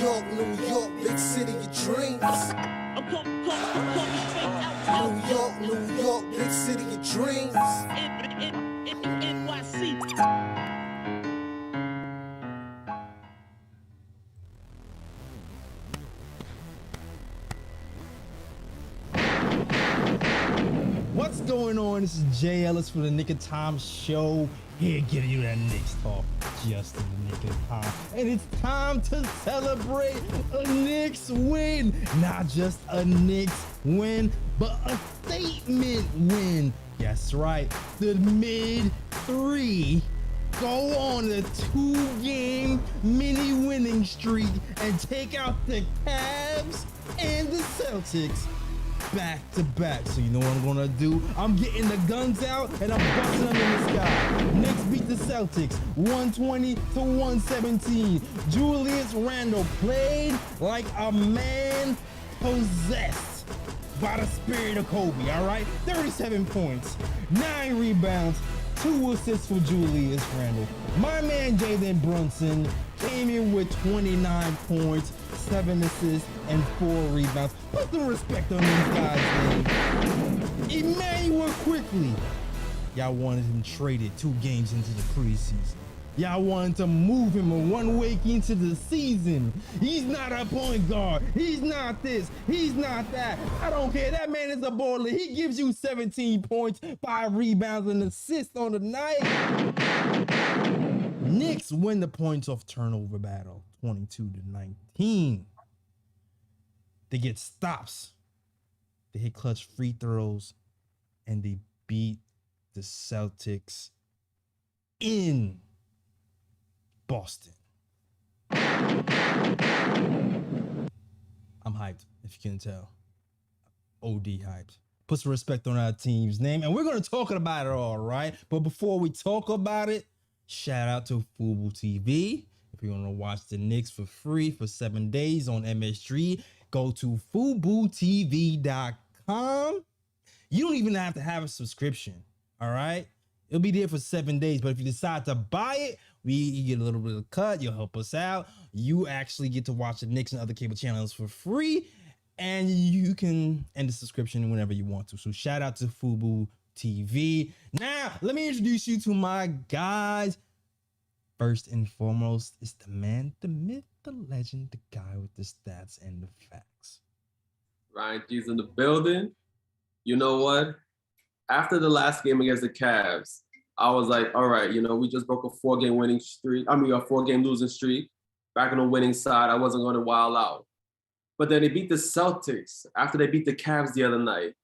New York, big city of dreams. New York, big city of dreams. NYC. What's going on? This is Jay Ellis for the Knick of Time Show. Here, giving you that Knicks talk just in the nick of time. And it's time to celebrate a Knicks win. Not just a Knicks win, but a statement win. That's right. The mid-3 go on a 2-game mini winning streak and take out the Cavs and the Celtics back to back. So you know what I'm gonna do? I'm getting the guns out and I'm busting them in the sky. Knicks beat the Celtics 120 to 117. Julius Randle played like a man possessed by the spirit of Kobe. All right, 37 points, 9 rebounds, 2 assists for Julius Randle. My man Jalen Brunson came in with 29 points, 7 assists, and 4 rebounds. Put some respect on these guys' names. Emmanuel Quickley. Y'all wanted him traded 2 games into the preseason. Y'all wanted to move him one week into the season. He's not a point guard. He's not this. He's not that. I don't care. That man is a baller. He gives you 17 points, 5 rebounds, and assists on the night. Knicks win the points off turnover battle, 22 to 19. They get stops. They hit clutch free throws, and they beat the Celtics in Boston. I'm hyped, if you can tell. OD hyped. Put some respect on our team's name, and we're going to talk about it all, right? But before we talk about it, shout out to Fubo TV. If you want to watch the Knicks for free for 7 days on MS3, go to FuboTV.com. You don't even have to have a subscription, all right? It'll be there for 7 days, but if you decide to buy it, you get a little bit of cut. You'll help us out. You actually get to watch the Knicks and other cable channels for free, and you can end the subscription whenever you want to. So shout out to Fubo TV. Now, let me introduce you to my guys. First and foremost, it's the man, the myth, the legend, the guy with the stats and the facts. Ryan G's in the building. You know what? After the last game against the Cavs, I was like, all right, we just broke a 4-game winning streak. A 4-game losing streak. Back on the winning side, I wasn't going to wild out. But then they beat the Celtics after they beat the Cavs the other night.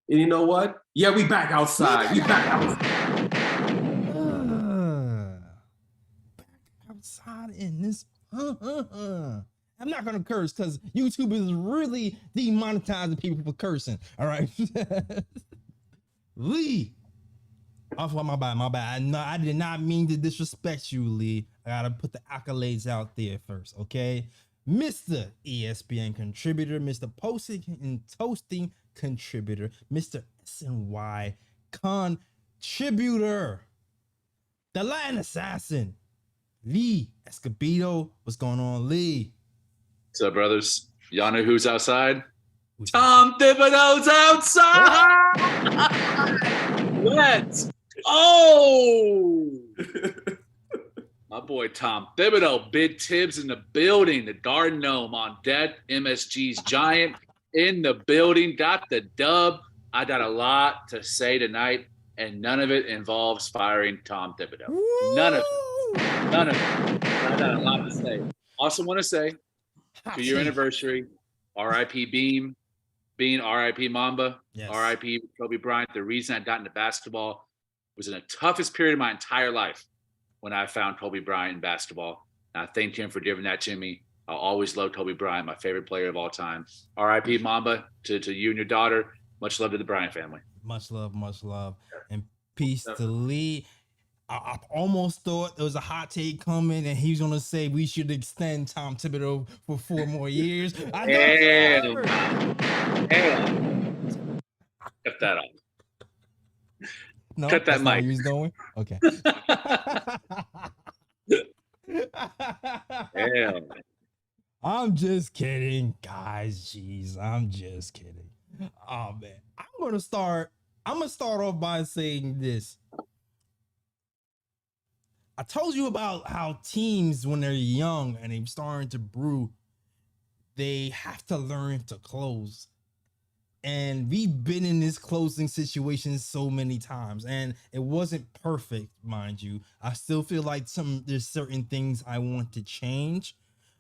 And you know what? Yeah, we back outside. We back outside. Back outside in this. I'm not going to curse because YouTube is really demonetizing people for cursing. All right. Lee. Also, my bad. No, I did not mean to disrespect you, Lee. I gotta put the accolades out there first, okay? Mr. ESPN contributor, Mr. Posting and Toasting contributor, Mr. SNY contributor, the Latin assassin, Lee Escobedo. What's going on, Lee? What's up, brothers? Y'all know who's outside? Tom Thibodeau's outside! Let's Oh, my boy Tom Thibodeau, Big Tibbs in the building, the Garden Gnome on deck, MSG's Giant in the building, got the dub. I got a lot to say tonight, and none of it involves firing Tom Thibodeau. None of it. I got a lot to say. Also want to say, 2-year anniversary, RIP Bean, RIP Mamba, yes. RIP Kobe Bryant. The reason I got into basketball was in the toughest period of my entire life when I found Kobe Bryant in basketball. And I thank him for giving that to me. I'll always love Kobe Bryant, my favorite player of all time. RIP Mamba, to you and your daughter. Much love to the Bryant family. Much love. And peace to Lee. I almost thought there was a hot take coming and he was going to say we should extend Tom Thibodeau for 4 more years. Cut that off. No, cut that mic. He was going? Okay. Damn. I'm just kidding, guys. Jeez, I'm just kidding. Oh man, I'm gonna start off by saying this. I told you about how teams, when they're young and they're starting to brew, they have to learn to close. And we've been in this closing situation so many times, and it wasn't perfect, mind you. I still feel like there's certain things I want to change,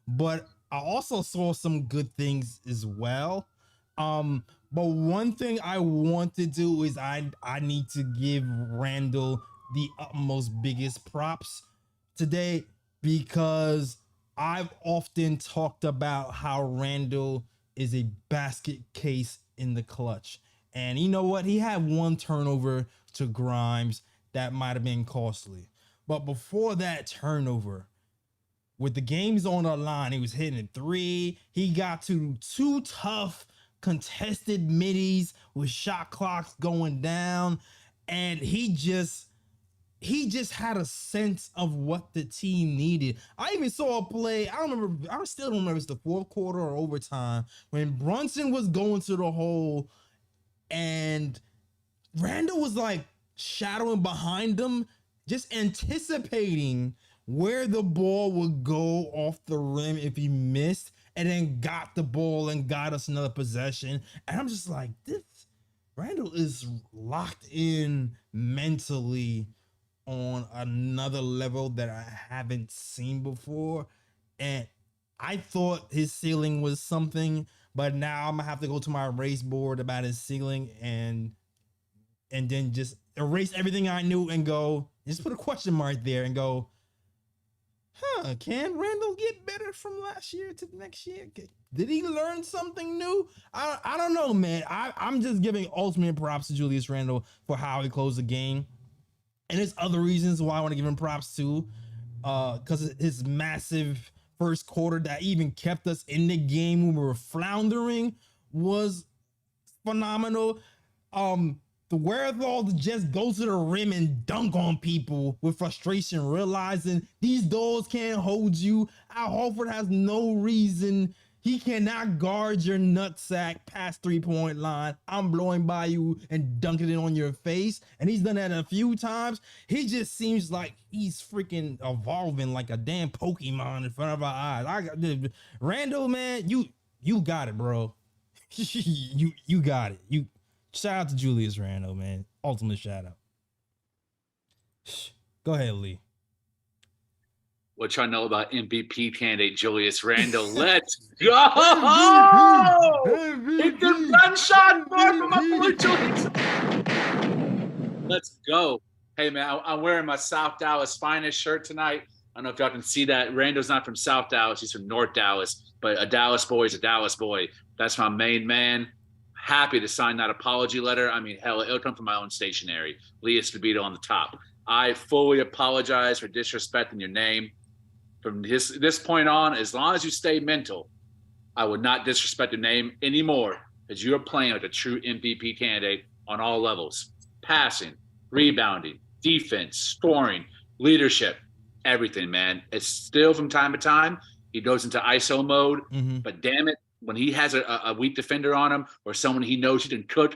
but I also saw some good things as well. But one thing I want to do is I need to give Randle the utmost biggest props today, because I've often talked about how Randle is a basket case in the clutch. And you know what? He had one turnover to Grimes that might have been costly. But before that turnover, with the games on the line, he was hitting a three. He got to two tough contested middies with shot clocks going down. And he just had a sense of what the team needed. I even saw a play. I still don't remember if it's the fourth quarter or overtime, when Brunson was going to the hole and Randle was like shadowing behind him, just anticipating where the ball would go off the rim if he missed, and then got the ball and got us another possession. And I'm just like, this Randle is locked in mentally on another level that I haven't seen before. And I thought his ceiling was something, but now I'm gonna have to go to my erase board about his ceiling and then just erase everything I knew and go, just put a question mark there and go, can Randle get better from last year to next year? Did he learn something new? I don't know, man. I'm just giving ultimate props to Julius Randle for how he closed the game. And there's other reasons why I want to give him props too, because his massive first quarter that even kept us in the game when we were floundering was phenomenal. The wherewithal to just go to the rim and dunk on people with frustration, realizing these doors can't hold you. Al Horford has no reason. He cannot guard your nutsack past 3-point line. I'm blowing by you and dunking it on your face. And he's done that a few times. He just seems like he's freaking evolving like a damn Pokemon in front of our eyes. Randle, man, you got it, bro. you got it. Shout out to Julius Randle, man. Ultimate shout out. Go ahead, Lee. What y'all know about MVP candidate Julius Randle? Let's go! Hit the gunshot mark from my boy Julius. Let's go. Hey, man, I'm wearing my South Dallas Finest shirt tonight. I don't know if y'all can see that. Randle's not from South Dallas. He's from North Dallas. But a Dallas boy is a Dallas boy. That's my main man. Happy to sign that apology letter. I mean, hell, it'll come from my own stationery. Lee Thibodeau on the top. I fully apologize for disrespecting your name. From this point on, as long as you stay mental, I would not disrespect your name anymore, because you're playing like a true MVP candidate on all levels. Passing, rebounding, defense, scoring, leadership, everything, man. It's still from time to time, he goes into ISO mode, but damn it, when he has a weak defender on him or someone he knows he can cook,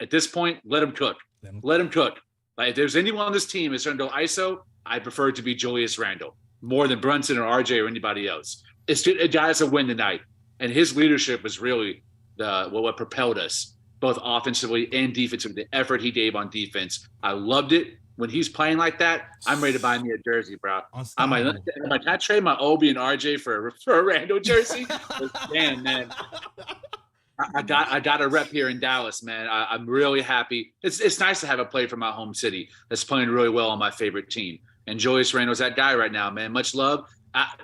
at this point, let him cook. Let him cook. Like, if there's anyone on this team that's going to go ISO, I prefer it to be Julius Randle more than Brunson or RJ or anybody else. It got us a win tonight. And his leadership was really what propelled us, both offensively and defensively. The effort he gave on defense, I loved it. When he's playing like that, I'm ready to buy me a jersey, bro. I'm like, can I trade my Obi and RJ for a Randle jersey? Damn, man. I got a rep here in Dallas, man. I'm really happy. It's nice to have a player from my home city that's playing really well on my favorite team. And Julius Randle's that guy right now, man. Much love.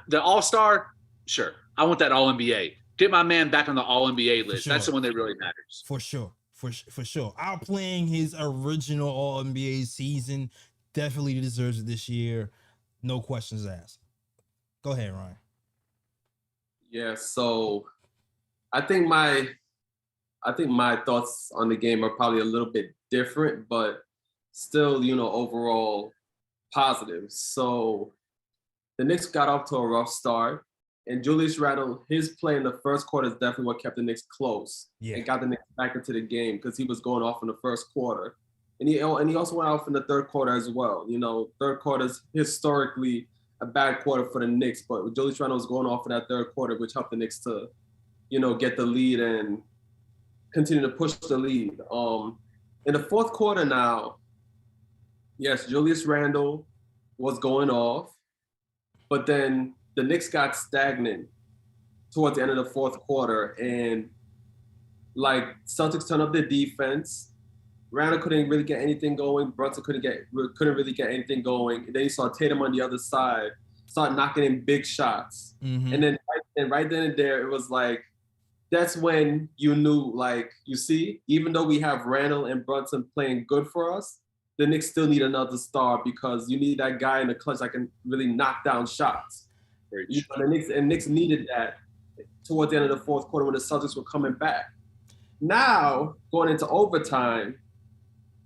The All-Star, sure. I want that All-NBA. Get my man back on the All-NBA list. Sure. That's the one that really matters. For sure. Outplaying his original All-NBA season, definitely deserves it this year. No questions asked. Go ahead, Ryan. Yeah, so I think my thoughts on the game are probably a little bit different, but still, overall positive. So the Knicks got off to a rough start. And Julius Randle, his play in the first quarter is definitely what kept the Knicks close and got the Knicks back into the game because he was going off in the first quarter. And he also went off in the third quarter as well. You know, third quarter is historically a bad quarter for the Knicks, but Julius Randle was going off in that third quarter, which helped the Knicks to, you know, get the lead and continue to push the lead. In the fourth quarter now, yes, Julius Randle was going off, but then the Knicks got stagnant towards the end of the fourth quarter, and like Celtics turned up their defense. Randle couldn't really get anything going. Brunson couldn't really get anything going. And then you saw Tatum on the other side start knocking in big shots. Mm-hmm. And then right then and there, it was like, that's when you knew, like, you see, even though we have Randle and Brunson playing good for us, the Knicks still need another star because you need that guy in the clutch that can really knock down shots. You know, the Knicks needed that towards the end of the fourth quarter when the Celtics were coming back. Now, going into overtime,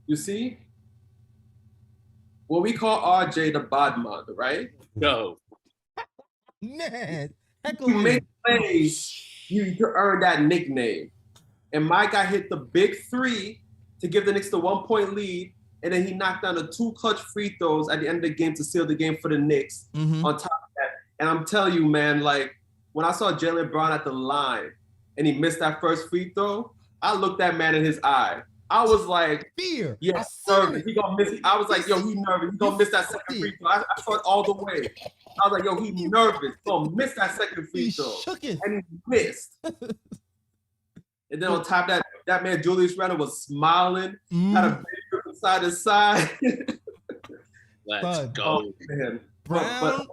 you see, what we call RJ the Bodman, right? No. Man, you make plays, you earn that nickname. And my guy hit the big three to give the Knicks the 1-point lead, and then he knocked down the 2 clutch free throws at the end of the game to seal the game for the Knicks. Mm-hmm. On top of that, and I'm telling you, man, like when I saw Jalen Brown at the line and he missed that first free throw, I looked that man in his eye. I was like, fear. Yeah, nervous. He gonna miss it. I was like, yo, he nervous. He gonna miss that second free throw. I saw it all the way. I was like, yo, he nervous. He gonna miss that second free throw. And he missed. And then on top of that man, Julius Randle was smiling, had a big grip side to side. Let's go. Man. Brown.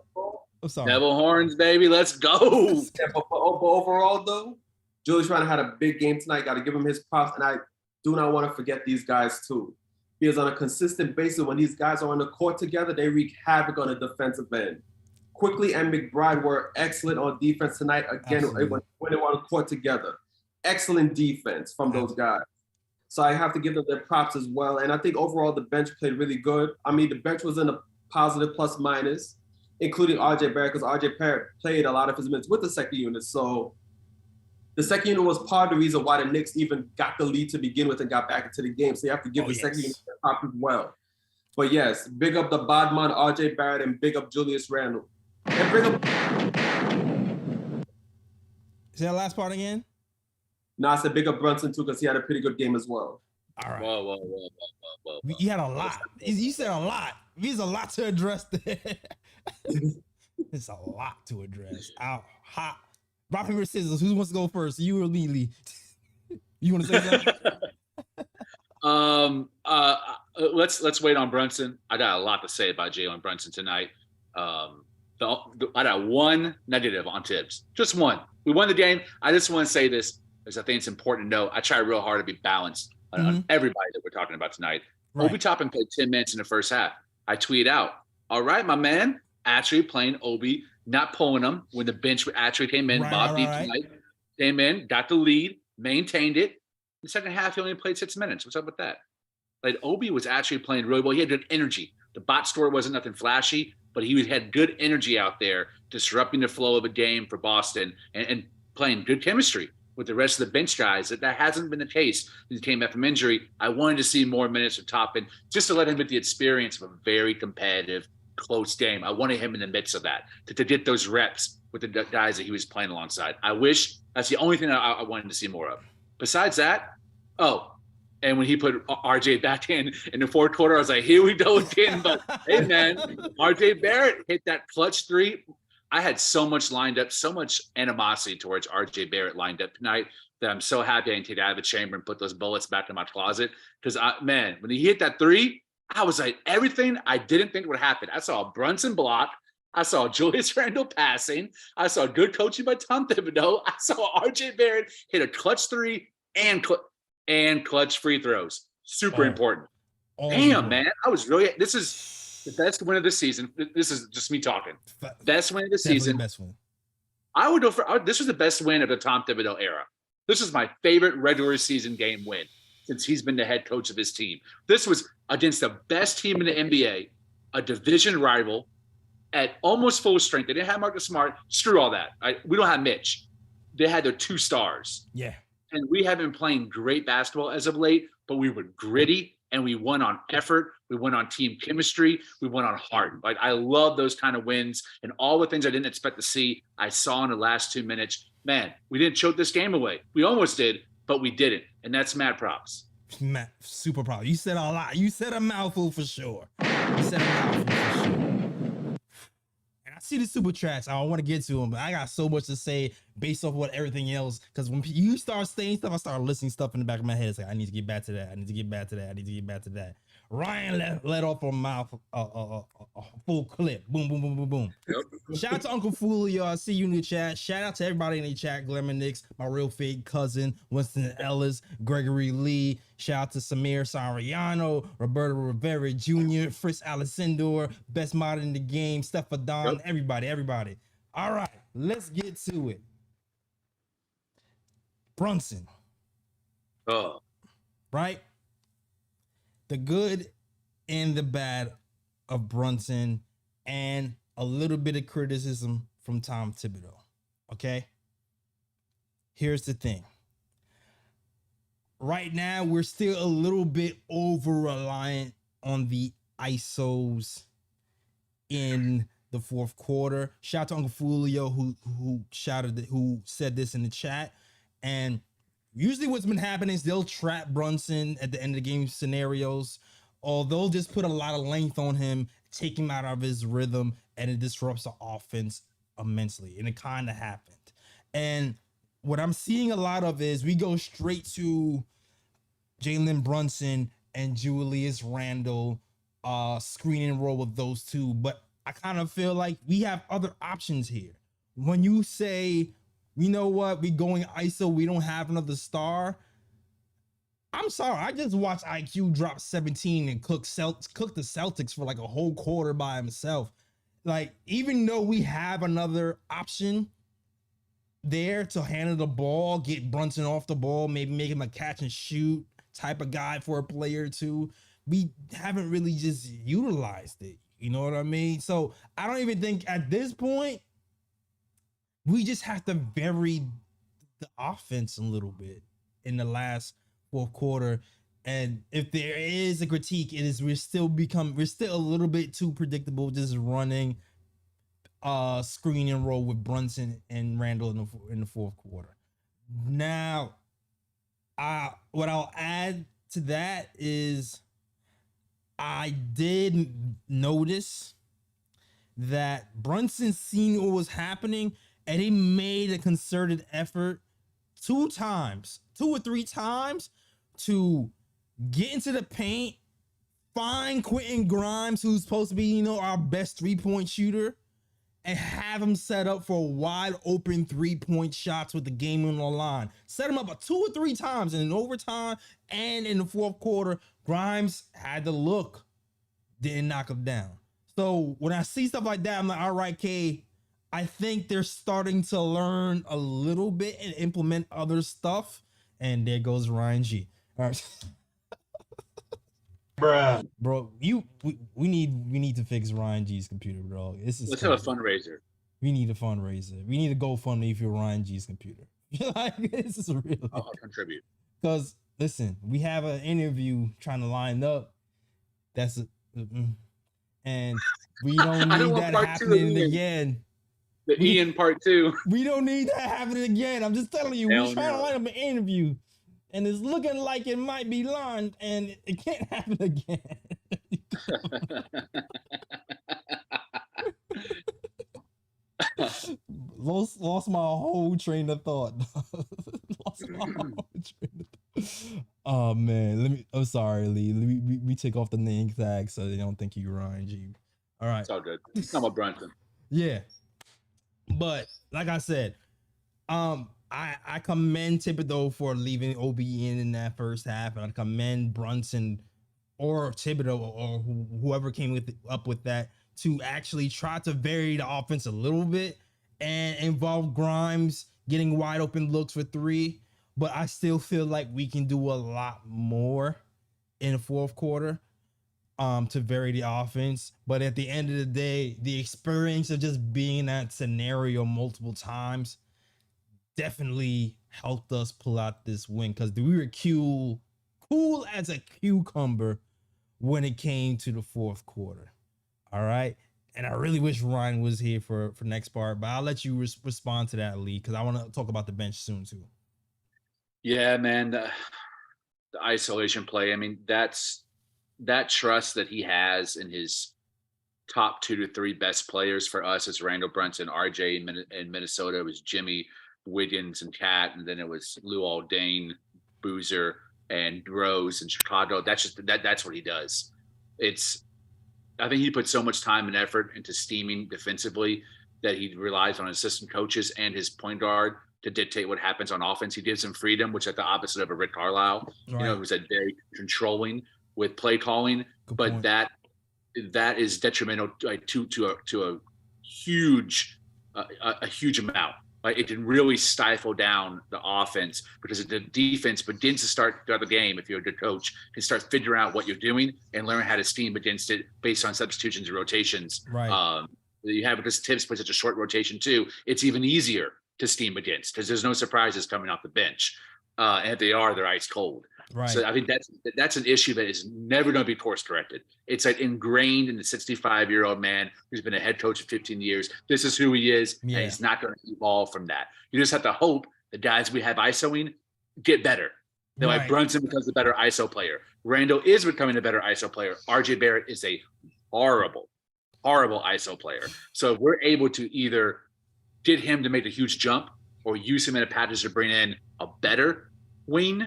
I'm sorry. Devil horns, baby. Let's go. Yeah, but overall, though, Julius Randle had a big game tonight. Got to give him his props. And I do not want to forget these guys, too. Because on a consistent basis, when these guys are on the court together, they wreak havoc on the defensive end. Quickley and McBride were excellent on defense tonight. Again, when they were on the court together. Excellent defense from those guys. So I have to give them their props as well. And I think overall, the bench played really good. I mean, the bench was in a positive plus minus, including RJ Barrett, because RJ Barrett played a lot of his minutes with the second unit. So the second unit was part of the reason why the Knicks even got the lead to begin with and got back into the game. So you have to give the second unit their props as well. But yes, big up the Bodman, RJ Barrett, and big up Julius Randle. And big up. Is that last part again? No, I said big up Brunson too because he had a pretty good game as well. All right. Whoa. You had a lot. You said a lot. There's a lot to address there. It's a lot to address. Hot. Rock, paper, scissors. Who wants to go first? You or Lee? You want to say something? Let's wait on Brunson. I got a lot to say about Jalen Brunson tonight. I got one negative on Tibbs. Just one. We won the game. I just want to say this, because I think it's important to know. I try real hard to be balanced on everybody that we're talking about tonight. Right. Obi Toppin played 10 minutes in the first half. I tweet out, all right, my man, actually playing Obi, not pulling him when the bench actually came in. Bob Deep tonight came in, got the lead, maintained it. In the second half, he only played 6 minutes. What's up with that? Like, Obi was actually playing really well. He had good energy. The box score wasn't nothing flashy, but he had good energy out there, disrupting the flow of a game for Boston and playing good chemistry with the rest of the bench guys. That hasn't been the case since he came back from injury. I wanted to see more minutes of Toppin just to let him get the experience of a very competitive, close game. I wanted him in the midst of that, to get those reps with the guys that he was playing alongside. I wish that's the only thing I wanted to see more of. Besides that, and when he put RJ back in the fourth quarter, I was like, here we go again. But hey, man, RJ Barrett hit that clutch three. I had so much lined up, so much animosity towards RJ Barrett lined up tonight that I'm so happy I can take it out of the chamber and put those bullets back in my closet. Because, man, when he hit that three, I was like, everything I didn't think would happen. I saw Brunson block. I saw Julius Randle passing. I saw good coaching by Tom Thibodeau. I saw RJ Barrett hit a clutch three and clutch free throws. Super important. Damn, man. I was really – this is – the best win of the season. This is just me talking. Best win of the season. Best win. I would go for this was the best win of the Tom Thibodeau era. This is my favorite regular season game win since he's been the head coach of his team. This was against the best team in the NBA, a division rival, at almost full strength. They didn't have Marcus Smart. Screw all that. We don't have Mitch. They had their 2 stars. Yeah. And we have been playing great basketball as of late, but we were gritty and we won on effort. We won on team chemistry. We won on heart. Like, I love those kind of wins, and all the things I didn't expect to see, I saw in the last 2 minutes. Man, we didn't choke this game away. We almost did, but we didn't. And that's mad props. Matt, super proud. You said a lot. You said a mouthful for sure. You said a mouthful for sure. And I see the super chats. I want to get to them, but I got so much to say based off what everything else. Because when you start saying stuff, I start listening stuff in the back of my head. It's like, I need to get back to that. I need to get back to that. I need to get back to that. Ryan let off a mouth a full clip. Boom, boom, boom, boom, boom. Yep. Shout out to Uncle Fulio. I see you in the chat. Shout out to everybody in the chat. Glamour Knicks, my real fake cousin, Winston Ellis, Gregory Lee. Shout out to Samir Sariano, Roberto Rivera Jr., Fritz Alessandor, best mod in the game, Stephadon, yep. Everybody. All right, let's get to it. Brunson. Oh. Right? The good and the bad of Brunson, and a little bit of criticism from Tom Thibodeau. Okay? Here's the thing. Right now, we're still a little bit over-reliant on the ISOs in the fourth quarter. Shout out to Uncle Fulio who said this in the chat. And usually what's been happening is they'll trap Brunson at the end of the game scenarios, or they'll just put a lot of length on him, take him out of his rhythm, and it disrupts the offense immensely. And it kind of happened. And what I'm seeing a lot of is we go straight to Jalen Brunson and Julius Randle, screen and roll with those two. But I kind of feel like we have other options here. When you say, you know what, we going ISO, we don't have another star. I'm sorry, I just watched IQ drop 17 and cook the Celtics for like a whole quarter by himself. Like, even though we have another option there to handle the ball, get Brunson off the ball, maybe make him a catch and shoot type of guy for a player or two, we haven't really just utilized it. You know what I mean? So I don't even think at this point, we just have to vary the offense a little bit in the last fourth quarter. And if there is a critique, it is we're still a little bit too predictable, just running screen and roll with Brunson and Randle in the fourth quarter. Now, what I'll add to that is I did notice that Brunson seen what was happening, and he made a concerted effort 2 or 3 times to get into the paint, find Quentin Grimes, who's supposed to be, our best 3-point shooter, and have him set up for wide open 3-point shots with the game on the line. Set him up 2 or 3 times, and in overtime and in the fourth quarter, Grimes had the look, didn't knock him down. So when I see stuff like that, I'm like, all right, K, I think they're starting to learn a little bit and implement other stuff. And there goes Ryan G. All right. Bruh. Bro, we need to fix Ryan G's computer, bro. Let's have a fundraiser. We need a fundraiser. We need a GoFundMe for Ryan G's computer. Like, this is really. I'll contribute. Because listen, we have an interview trying to line up. And we don't need that happening again. The Ian part 2. We don't need that happening again. I'm just telling you, we're trying to line up an interview, and it's looking like it might be lined, and it can't happen again. Lost my whole train of thought. Oh man, I'm sorry, Lee. We take off the name tag so they don't think you Ryan G. All right, it's all good. It's not about Brunson. Yeah. But like I said, I commend Thibodeau for leaving OB in that first half, and I commend Brunson or Thibodeau or whoever came up with that to actually try to vary the offense a little bit and involve Grimes getting wide open looks for 3. But I still feel like we can do a lot more in the fourth quarter. to vary the offense. But at the end of the day, the experience of just being in that scenario multiple times definitely helped us pull out this win, because we were cool as a cucumber when it came to the fourth quarter. All right. And I really wish Ryan was here for next part, but I'll let you respond to that, Lee, because I want to talk about the bench soon too. Yeah, man. The isolation play. I mean, that's that trust that he has in his top 2 to 3 best players for us is Randle, Brunson, RJ in Minnesota. It was Jimmy, Wiggins, and Cat, and then it was Lou Aldane, Boozer, and Rose in Chicago. That's what he does. I think he put so much time and effort into scheming defensively that he relies on assistant coaches and his point guard to dictate what happens on offense. He gives him freedom, which is the opposite of a Rick Carlisle. Right. It was very controlling with play calling, Good but point. that is detrimental to a huge amount. It can really stifle down the offense because the defense begins to start the other game. If you're a good coach, can start figuring out what you're doing and learn how to scheme against it based on substitutions and rotations. Right. You have, because Tibbs plays such a short rotation too, it's even easier to scheme against because there's no surprises coming off the bench. And if they are, they're ice cold. Right. So I think that's an issue that is never going to be course corrected. It's like ingrained in the 65-year-old man who's been a head coach for 15 years. This is who he is, and he's not going to evolve from that. You just have to hope the guys we have ISOing get better. They're like Brunson becomes a better ISO player. Randle is becoming a better ISO player. RJ Barrett is a horrible ISO player. So if we're able to either get him to make a huge jump or use him in a package to bring in a better wing.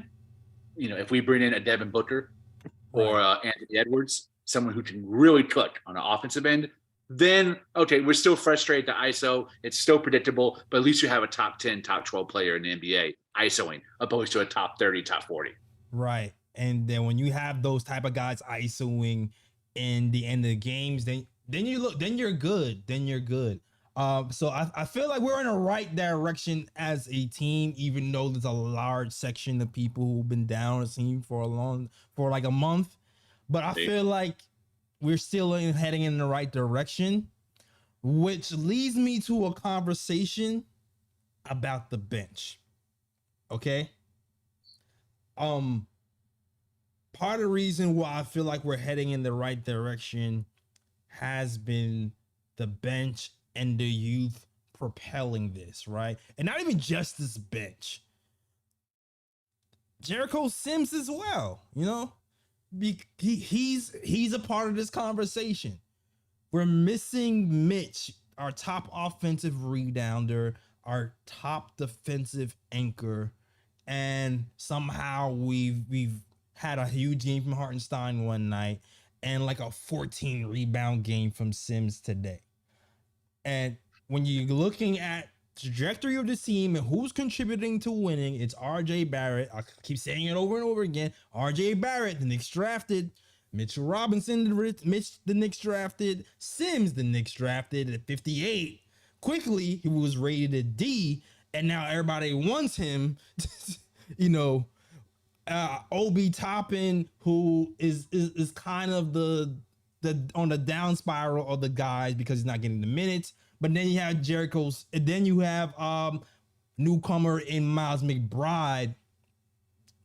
If we bring in a Devin Booker or Anthony Edwards, someone who can really cook on the offensive end, then, okay, we're still frustrated to ISO. It's still predictable, but at least you have a top 10, top 12 player in the NBA ISOing, opposed to a top 30, top 40. Right. And then when you have those type of guys ISOing in the end of the games, then you're good. Then you're good. So I feel like we're in the right direction as a team, even though there's a large section of people who've been down a team for like a month. But I feel like we're still heading in the right direction, which leads me to a conversation about the bench. Okay. Part of the reason why I feel like we're heading in the right direction has been the bench and the youth propelling this, right? And not even just this bench. Jericho Sims as well, he's a part of this conversation. We're missing Mitch, our top offensive rebounder, our top defensive anchor, and somehow we've had a huge game from Hartenstein one night and like a 14 rebound game from Sims today. And when you're looking at the trajectory of the team and who's contributing to winning, it's RJ Barrett. I keep saying it over and over again. RJ Barrett, the Knicks drafted. Mitchell Robinson, the Knicks drafted. Sims, the Knicks drafted at 58. Quickly, he was rated a D, and now everybody wants him. Obi Toppin, who is kind of the on the down spiral of the guys because he's not getting the minutes. But then you have Jericho's, and then you have newcomer in Miles McBride,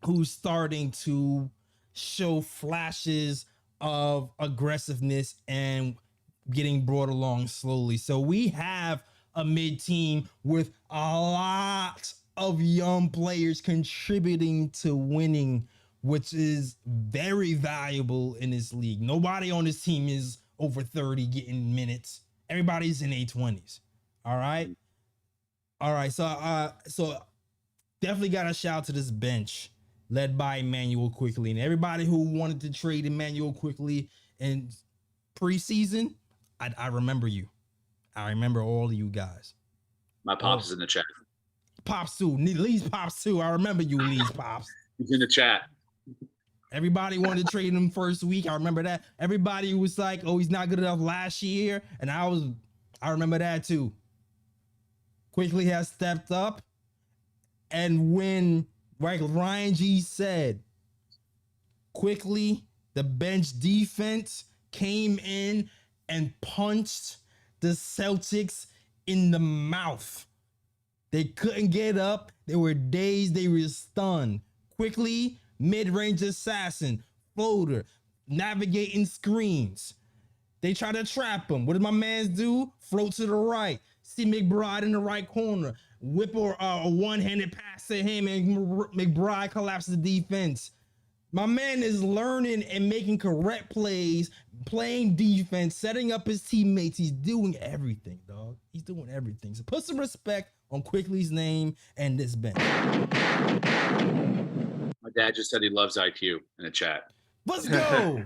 who's starting to show flashes of aggressiveness and getting brought along slowly. So we have a mid team with a lot of young players contributing to winning, which is very valuable in this league. Nobody on this team is over 30 getting minutes. Everybody's in their 20s. All right. So definitely got a shout to this bench led by Emmanuel Quickley, and everybody who wanted to trade Emmanuel Quickley in preseason. I remember you. I remember all of you guys. My pops is in the chat. Pops too. Lee's pops too. I remember you, Lee's pops. He's in the chat. Everybody wanted to trade him first week. I remember that. Everybody was like, "Oh, he's not good enough last year," and I remember that too. Quickley has stepped up, and when, like Ryan G said, Quickley The bench defense came in and punched the Celtics in the mouth. They couldn't get up. They were dazed. They were stunned. Quickley, mid-range assassin, floater, navigating screens. They try to trap him. What did my man do? Float to the right. See McBride in the right corner. Whip a one-handed pass to him, and McBride collapses the defense. My man is learning and making correct plays, playing defense, setting up his teammates. He's doing everything, dog. He's doing everything. So put some respect on Quickley's name and this bench. My dad just said he loves IQ in the chat. Let's go.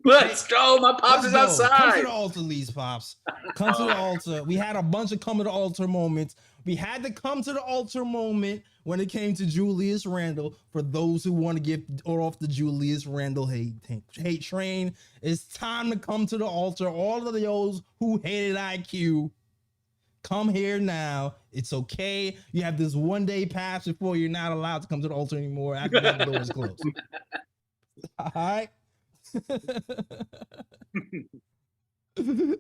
Let's go. My pops is outside. Come to the altar, Lee's pops. Come to the altar. We had a bunch of come to the altar moments. We had to come to the altar moment when it came to Julius Randle. For those who want to get off the Julius Randle hate train, it's time to come to the altar. All of those who hated IQ, come here now. It's okay. You have this 1 day pass before you're not allowed to come to the altar anymore after that door is closed. All right. The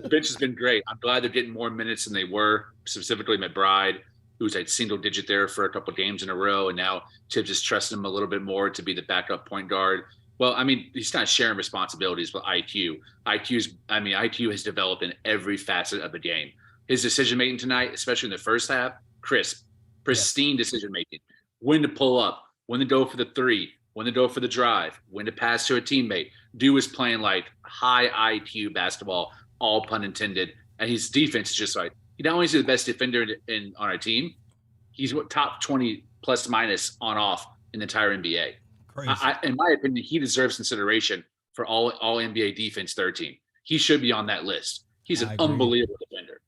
bench has been great. I'm glad they're getting more minutes than they were, specifically McBride, who's at single digit there for a couple of games in a row. And now Tibbs is trusting him a little bit more to be the backup point guard. Well, I mean, he's not sharing responsibilities with IQ. IQ has developed in every facet of the game. His decision making tonight, especially in the first half, crisp, pristine decision making. When to pull up, when to go for the three, when to go for the drive, when to pass to a teammate. Dude is playing like high IQ basketball, all pun intended. And his defense is just like, he not only is he the best defender on our team, he's top 20 plus minus on off in the entire NBA. Crazy. In my opinion, he deserves consideration for all NBA defense third team. He should be on that list. He's an unbelievable defender.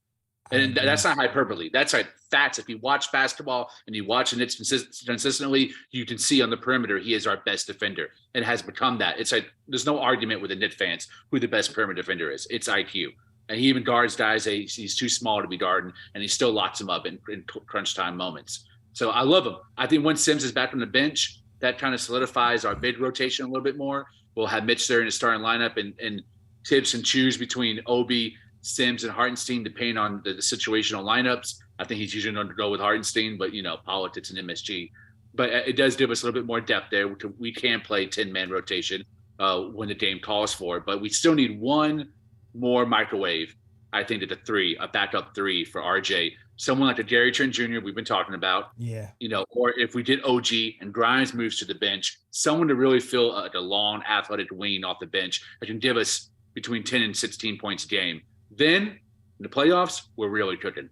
And that's not hyperbole. That's like facts. If you watch basketball and you watch it consistently, you can see on the perimeter he is our best defender and has become that. It's like there's no argument with the Knicks fans who the best perimeter defender is. It's IQ. And he even guards guys he's too small to be guarding, and he still locks them up in crunch time moments. So I love him. I think once Sims is back on the bench, that kind of solidifies our mid rotation a little bit more. We'll have Mitch there in the starting lineup, and Tibbs can choose between Obi, Sims, and Hartenstein depending on the situational lineups. I think he's usually going to go with Hartenstein, but politics and MSG. But it does give us a little bit more depth there. We can play 10-man rotation when the game calls for it, but we still need one more microwave. I think at the three, a backup three for RJ, someone like the Gary Trent Jr. we've been talking about. Yeah. Or if we did OG and Grimes moves to the bench, someone to really fill like a long athletic wing off the bench that can give us between 10 and 16 points a game. Then in the playoffs, we're really cooking.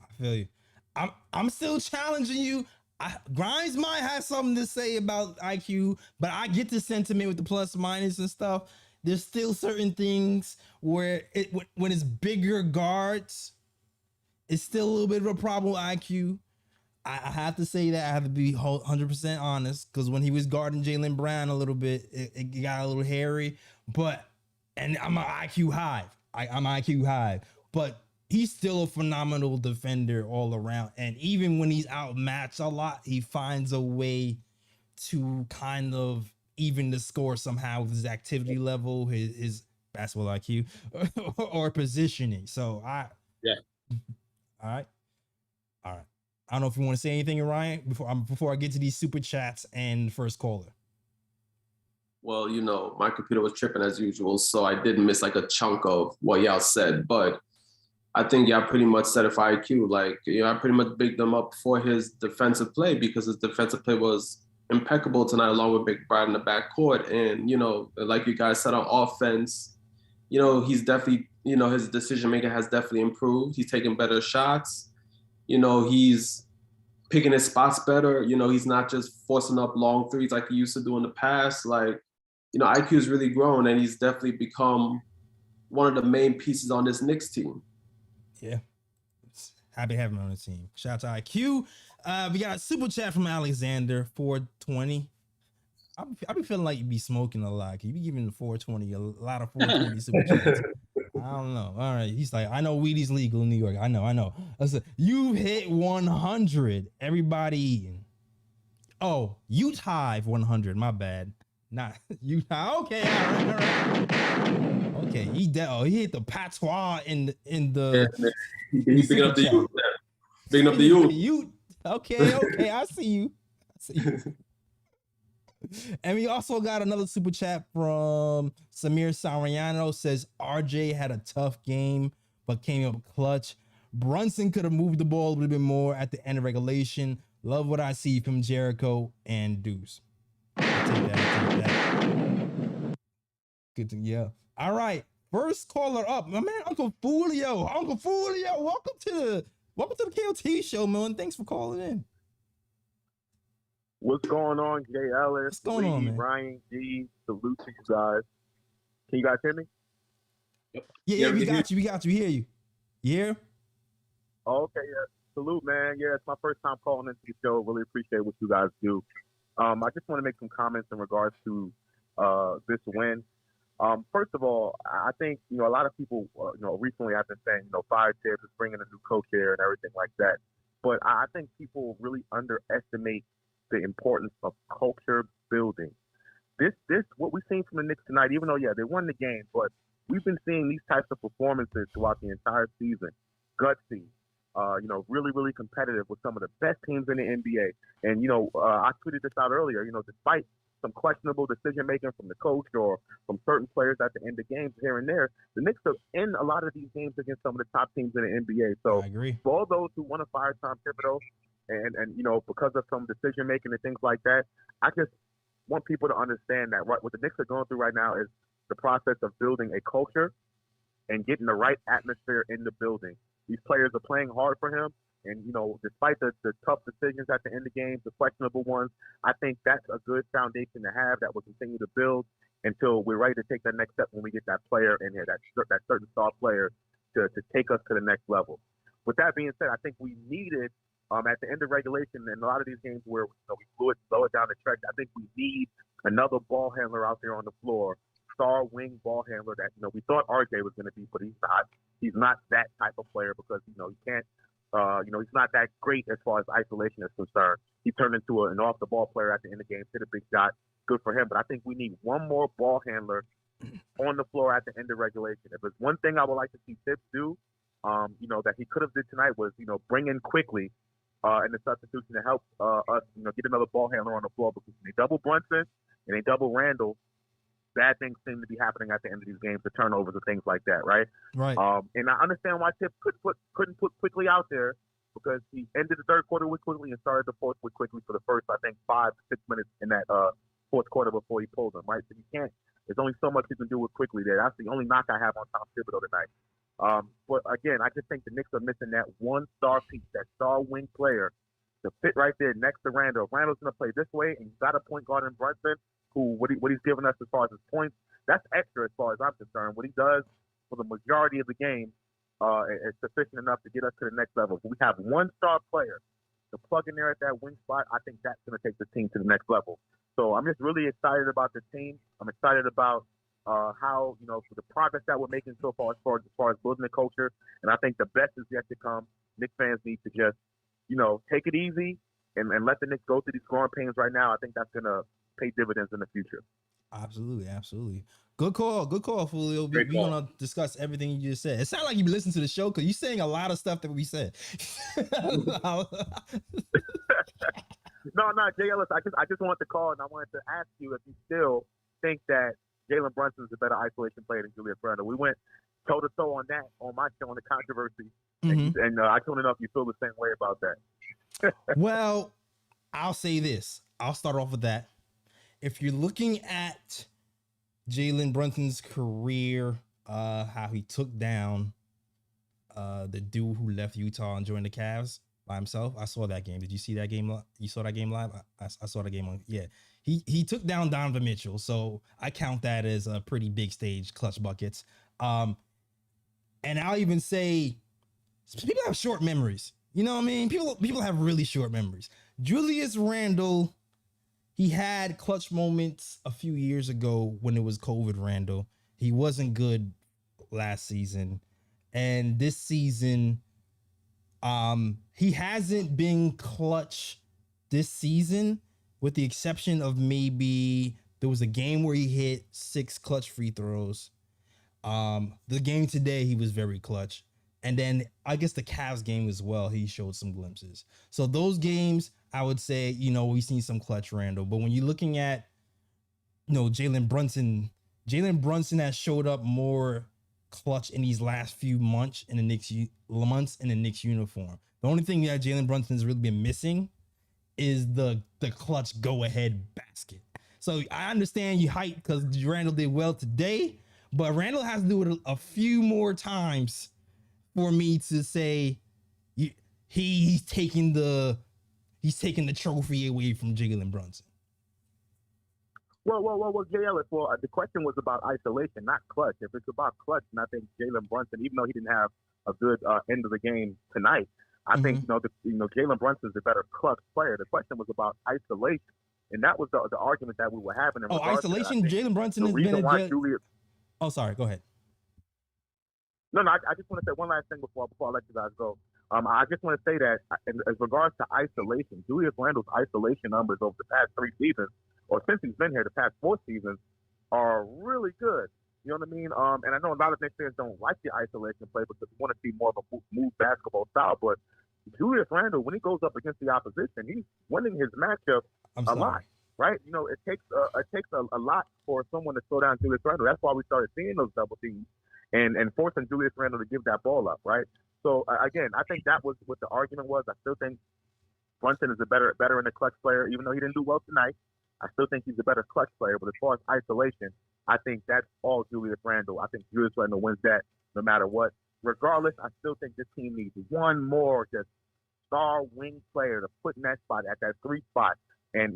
I feel you. I'm still challenging you. Grimes might have something to say about IQ, but I get the sentiment with the plus minus and stuff. There's still certain things where when it's bigger guards, it's still a little bit of a problem with IQ. I have to say that. I have to be 100% honest, because when he was guarding Jalen Brown a little bit, it got a little hairy. And I'm an IQ hive. I'm IQ hive, but he's still a phenomenal defender all around. And even when he's outmatched a lot, he finds a way to kind of even the score somehow with his activity level, his basketball IQ, or positioning. So all right. I don't know if you want to say anything, Ryan, before I get to these super chats and first caller. Well, my computer was tripping as usual, so I did miss like a chunk of what y'all said. But I think y'all pretty much said it for IQ. Like, I pretty much bigged him up for his defensive play, because his defensive play was impeccable tonight, along with McBride in the backcourt. And, like you guys said on offense, he's definitely, his decision making has definitely improved. He's taking better shots. He's picking his spots better. He's not just forcing up long threes like he used to do in the past. Like, IQ has really grown, and he's definitely become one of the main pieces on this Knicks team. Yeah. Happy to have him on the team. Shout out to IQ. We got a super chat from Alexander, 420. I be feeling like you be smoking a lot. You be giving the 420 a lot of 420 super chats. I don't know. All right. He's like, I know weed is legal in New York. I know. I said, you hit 100. Everybody eating. Oh, you tied 100. My bad. Nah, you okay? All right. Okay, he hit the patois in the He's picking up the super youth. Picking up the chat. youth. Okay, I see you. And we also got another super chat from Samir Sariano. Says RJ had a tough game, but came up clutch. Brunson could have moved the ball a little bit more at the end of regulation. Love what I see from Jericho and Deuce. I'll take that. Good to, yeah. All right. First caller up, my man, Uncle Fulio. Welcome to the KOT show, man. Thanks for calling in. What's going on, Jay Ellis? What's going on, man? Ryan G, salute to you guys. Can you guys hear me? Yeah, we got you. We hear you. Yeah. Oh, okay, yeah. Salute, man. Yeah, it's my first time calling into the show. Really appreciate what you guys do. I just want to make some comments in regards to this win. First of all, I think, a lot of people, recently have been saying, fire Tibbs is bringing a new coach here and everything like that. But I think people really underestimate the importance of culture building. This what we've seen from the Knicks tonight, even though, they won the game, but we've been seeing these types of performances throughout the entire season. Gutsy, really, really competitive with some of the best teams in the NBA. And, I tweeted this out earlier, despite some questionable decision-making from the coach or from certain players at the end of games here and there, the Knicks are in a lot of these games against some of the top teams in the NBA. So I agree. For all those who want to fire Tom Thibodeau, and because of some decision-making and things like that, I just want people to understand that what the Knicks are going through right now is the process of building a culture and getting the right atmosphere in the building. These players are playing hard for him. And, despite the tough decisions at the end of games, the questionable ones, I think that's a good foundation to have that will continue to build until we're ready to take that next step when we get that player in here, that certain star player to take us to the next level. With that being said, I think we needed, at the end of regulation, and a lot of these games where we slow it down the stretch, I think we need another ball handler out there on the floor, star wing ball handler that, we thought RJ was going to be, but he's not. He's not that type of player because, he can't, he's not that great as far as isolation is concerned. He turned into an off-the-ball player at the end of the game, hit a big shot. Good for him. But I think we need one more ball handler on the floor at the end of regulation. If there's one thing I would like to see Tibbs do, that he could have did tonight was, bring in Quickley in the substitution to help us, get another ball handler on the floor because when they double Brunson and they double Randle, bad things seem to be happening at the end of these games, the turnovers and things like that, right? Right. And I understand why Tibbs couldn't put Quickley out there because he ended the third quarter with Quickley and started the fourth with Quickley for the first, I think, 5 to 6 minutes in that fourth quarter before he pulled him, right? So you can't. There's only so much you can do with Quickley there. That's the only knock I have on Tom Thibodeau tonight. But again, I just think the Knicks are missing that one star piece, that star wing player to fit right there next to Randle. If Randle's going to play this way and you've got a point guard in Brunson, who what he's given us as far as his points, that's extra as far as I'm concerned. What he does for the majority of the game is sufficient enough to get us to the next level. If we have one star player to plug in there at that wing spot, I think that's going to take the team to the next level. So I'm just really excited about the team. I'm excited about how, for the progress that we're making so far as far as building the culture. And I think the best is yet to come. Knicks fans need to just, take it easy and let the Knicks go through these growing pains right now. I think that's going to pay dividends in the future. Absolutely. Good call, Julio. We're going to discuss everything you just said. It sounds like you listen to the show because you're saying a lot of stuff that we said. No, Jay Ellis, I just wanted to call and I wanted to ask you if you still think that Jalen Brunson is a better isolation player than Julius Randle. We went toe-to-toe on that on my show on the controversy. Mm-hmm. And I just want to know if you feel the same way about that. Well, I'll say this. I'll start off with that. If you're looking at Jalen Brunson's career, how he took down the dude who left Utah and joined the Cavs by himself. I saw that game. Did you see that game? You saw that game live? I saw the game on. Yeah, he took down Donovan Mitchell, so I count that as a pretty big stage, clutch buckets. And I'll even say people have short memories. You know what I mean? People have really short memories. Julius Randle, he had clutch moments a few years ago when it was COVID Randle. He wasn't good last season. And this season, he hasn't been clutch this season, with the exception of maybe There was a game where he hit 6 clutch free throws. The game today, he was very clutch. And then I guess the Cavs game as well, he showed some glimpses. So those games, I would say, you know, we've seen some clutch Randle. But when you're looking at, you know, Jalen Brunson has showed up more clutch in these last few months in the Knicks uniform. The only thing that Jalen Brunson has really been missing is the clutch go-ahead basket. So I understand you hype because Randle did well today, but Randle has to do it a few more times for me to say he's taking the trophy away from Jalen Brunson. Well, Jay Ellis. Well, the question was about isolation, not clutch. If it's about clutch, and I think Jalen Brunson, even though he didn't have a good end of the game tonight, I think Jalen Brunson is a better clutch player. The question was about isolation, and that was the argument that we were having. Isolation. Jalen Brunson has been a Julius. Oh, sorry. Go ahead. No, I just want to say one last thing before I let you guys go. I just want to say that as regards to isolation, Julius Randle's isolation numbers over the past 3 seasons, or since he's been here, the past 4 seasons, are really good. You know what I mean? And I know a lot of Knicks fans don't like the isolation play because they want to see more of a move basketball style. But Julius Randle, when he goes up against the opposition, he's winning his matchup a lot, right? You know, it takes a lot for someone to slow down Julius Randle. That's why we started seeing those double teams and forcing Julius Randle to give that ball up, right? So again, I think that was what the argument was. I still think Brunson is a better in the clutch player, even though he didn't do well tonight. I still think he's a better clutch player. But as far as isolation, I think that's all Julius Randle. I think Julius Randle wins that no matter what. Regardless, I still think this team needs one more just star wing player to put in that spot, at that 3 spot. And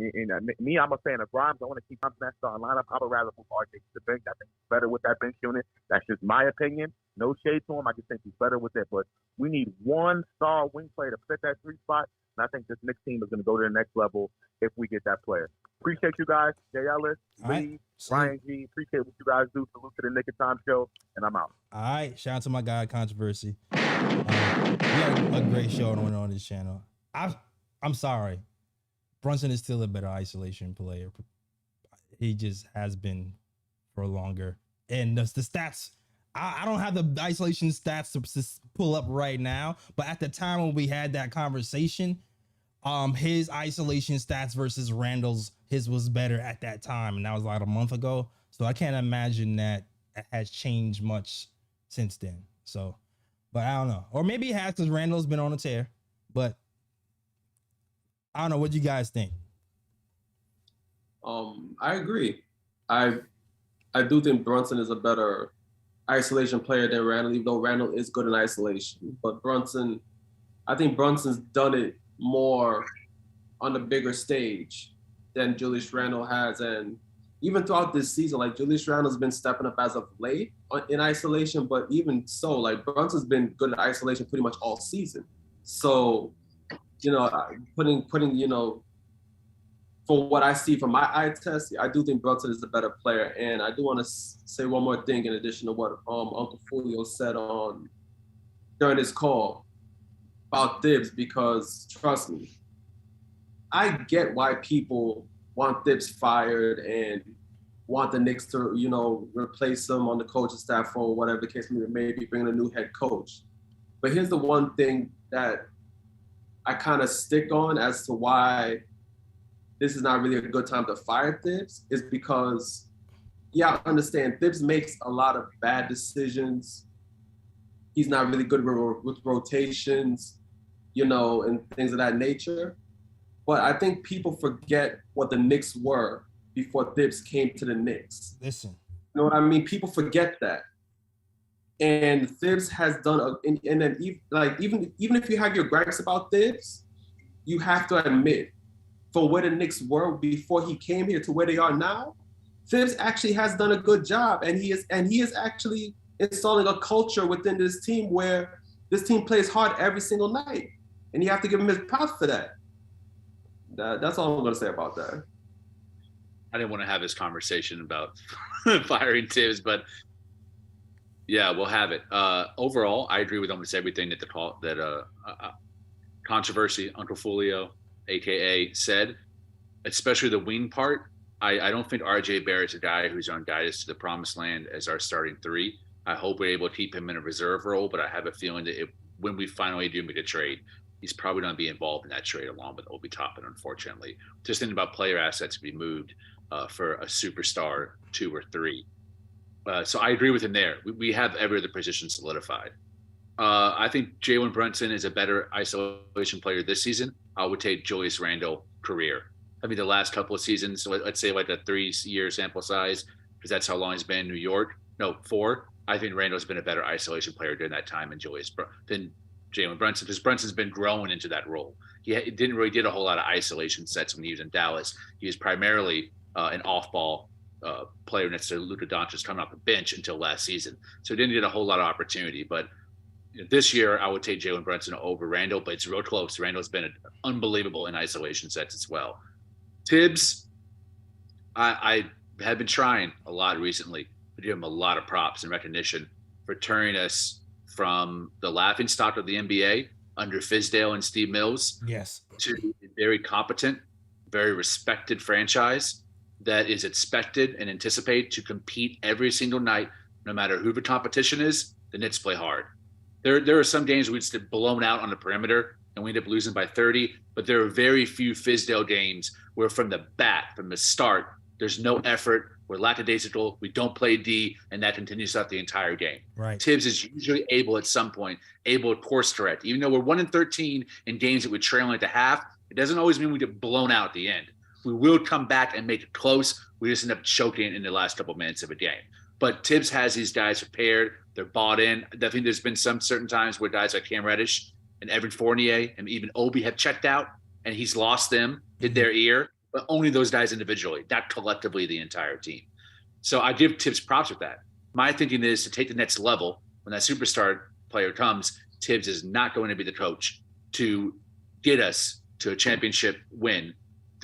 me, I'm a fan of Grimes. I want to keep him in that starting lineup. I would rather move RJ to the bench. I think he's better with that bench unit. That's just my opinion. No shade to him. I just think he's better with it. But we need one star wing player to fit that 3 spot. And I think this Knicks team is going to go to the next level if we get that player. Appreciate you guys. Jay Ellis, Lee, Ryan G. Appreciate what you guys do. Salute to the Knick of Time Show. And I'm out. All right. Shout out to my guy, Controversy. We had a great show on this channel. I'm sorry. Brunson is still a better isolation player. He just has been for longer. And the stats, I don't have the isolation stats to pull up right now, but at the time when we had that conversation, his isolation stats versus Randle's, his was better at that time. And that was like a month ago. So I can't imagine that it has changed much since then. So, but I don't know. Or maybe it has because Randle's been on a tear, but I don't know. What do you guys think? I agree. I do think Brunson is a better isolation player than Randle, even though Randle is good in isolation. But Brunson, I think Brunson's done it more on the bigger stage than Julius Randle has. And even throughout this season, like Julius Randle's been stepping up as of late in isolation, but even so, like Brunson's been good in isolation pretty much all season. So, you know, putting, you know, for what I see from my eye test, I do think Brunson is the better player. And I do want to say one more thing in addition to what Uncle Fulio said during his call about Thibs, because trust me, I get why people want Thibs fired and want the Knicks to, you know, replace him on the coaching staff or whatever the case may be, maybe bring a new head coach. But here's the one thing that I kind of stick on as to why this is not really a good time to fire Thibs, is because, yeah, I understand Thibs makes a lot of bad decisions. He's not really good with rotations, you know, and things of that nature. But I think people forget what the Knicks were before Thibs came to the Knicks. Listen. You know what I mean? People forget that. And Thibs has done, and then even if you have your gripes about Thibs, you have to admit, for where the Knicks were before he came here to where they are now, Thibs actually has done a good job, and he is actually installing a culture within this team where this team plays hard every single night, and you have to give him his props for that. That's all I'm going to say about that. I didn't want to have this conversation about firing Thibs, but yeah, we'll have it. Overall, I agree with almost everything that Controversy, Uncle Fulio, AKA, said, especially the wing part. I don't think RJ Barrett's a guy who's going to guide us to the promised land as our starting 3. I hope we're able to keep him in a reserve role, but I have a feeling that when we finally do make a trade, he's probably going to be involved in that trade along with Obi Toppin, unfortunately. Just thinking about player assets to be moved for a superstar 2 or 3. So I agree with him there. We have every other position solidified. I think Jalen Brunson is a better isolation player this season. I would take Julius Randle career. I mean, the last couple of seasons, so let's say like a 3-year sample size, because that's how long he's been in New York. No, 4. I think Randle's been a better isolation player during that time than Jalen Brunson, because Brunson's been growing into that role. He didn't really get a whole lot of isolation sets when he was in Dallas. He was primarily an off-ball player next to Luka Doncic coming off the bench until last season. So he didn't get a whole lot of opportunity. But this year, I would take Jalen Brunson over Randle, but it's real close. Randle's been unbelievable in isolation sets as well. Tibbs, I have been trying a lot recently to give him a lot of props and recognition for turning us from the laughingstock of the NBA under Fizdale and Steve Mills to a very competent, very respected franchise that is expected and anticipated to compete every single night, no matter who the competition is. The Knicks play hard. There are some games we just get blown out on the perimeter and we end up losing by 30, but there are very few Fizdale games where from the start, there's no effort. We're lackadaisical. We don't play D, and that continues throughout the entire game. Right. Tibbs is usually able at some point, able to course correct. Even though we're 1-13 in games that we're trailing at the half, it doesn't always mean we get blown out at the end. We will come back and make it close. We just end up choking in the last couple of minutes of a game. But Tibbs has these guys prepared. They're bought in. I think there's been some certain times where guys like Cam Reddish and Evan Fournier and even Obi have checked out, and he's lost them, hit their ear. But only those guys individually, not collectively the entire team. So I give Tibbs props with that. My thinking is to take the next level. When that superstar player comes, Tibbs is not going to be the coach to get us to a championship win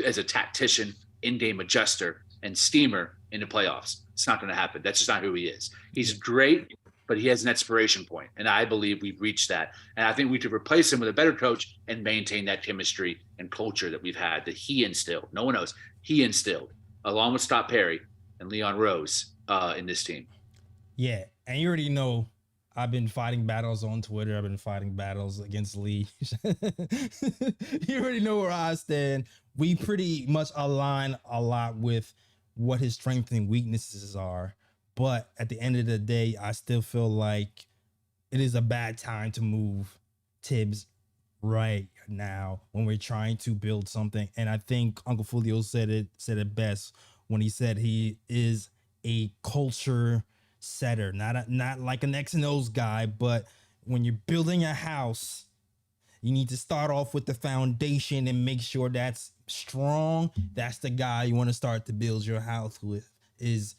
as a tactician, in-game adjuster, and steamer in the playoffs. It's not going to happen. That's just not who he is. He's great, but he has an expiration point, and I believe we've reached that. And I think we could replace him with a better coach and maintain that chemistry and culture that we've had, that he instilled. No one else. He instilled, along with Scott Perry and Leon Rose in this team. Yeah, and you already know I've been fighting battles on Twitter. I've been fighting battles against Lee. You already know where I stand. We pretty much align a lot with what his strengths and weaknesses are. But at the end of the day, I still feel like it is a bad time to move Tibbs right now when we're trying to build something. And I think Uncle Fulio said it best when he said he is a culture setter, not like an X and O's guy, but when you're building a house, you need to start off with the foundation and make sure that's strong. That's the guy you want to start to build your house with is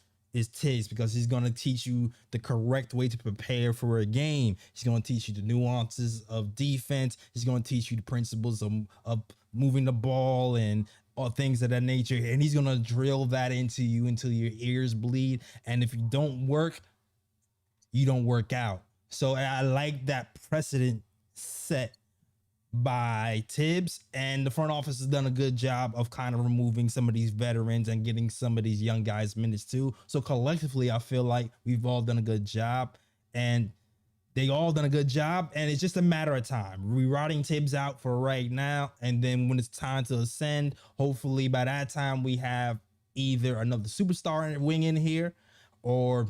Tibbs, because he's going to teach you the correct way to prepare for a game. He's going to teach you the nuances of defense. He's going to teach you the principles of moving the ball and all things of that nature. And he's going to drill that into you until your ears bleed. And if you don't work, you don't work out. So I like that precedent set by Tibbs, and the front office has done a good job of kind of removing some of these veterans and getting some of these young guys minutes too. So collectively, I feel like we've all done a good job, and they all done a good job, and it's just a matter of time. We're riding Tibbs out for right now, and then when it's time to ascend, hopefully by that time we have either another superstar wing in here, or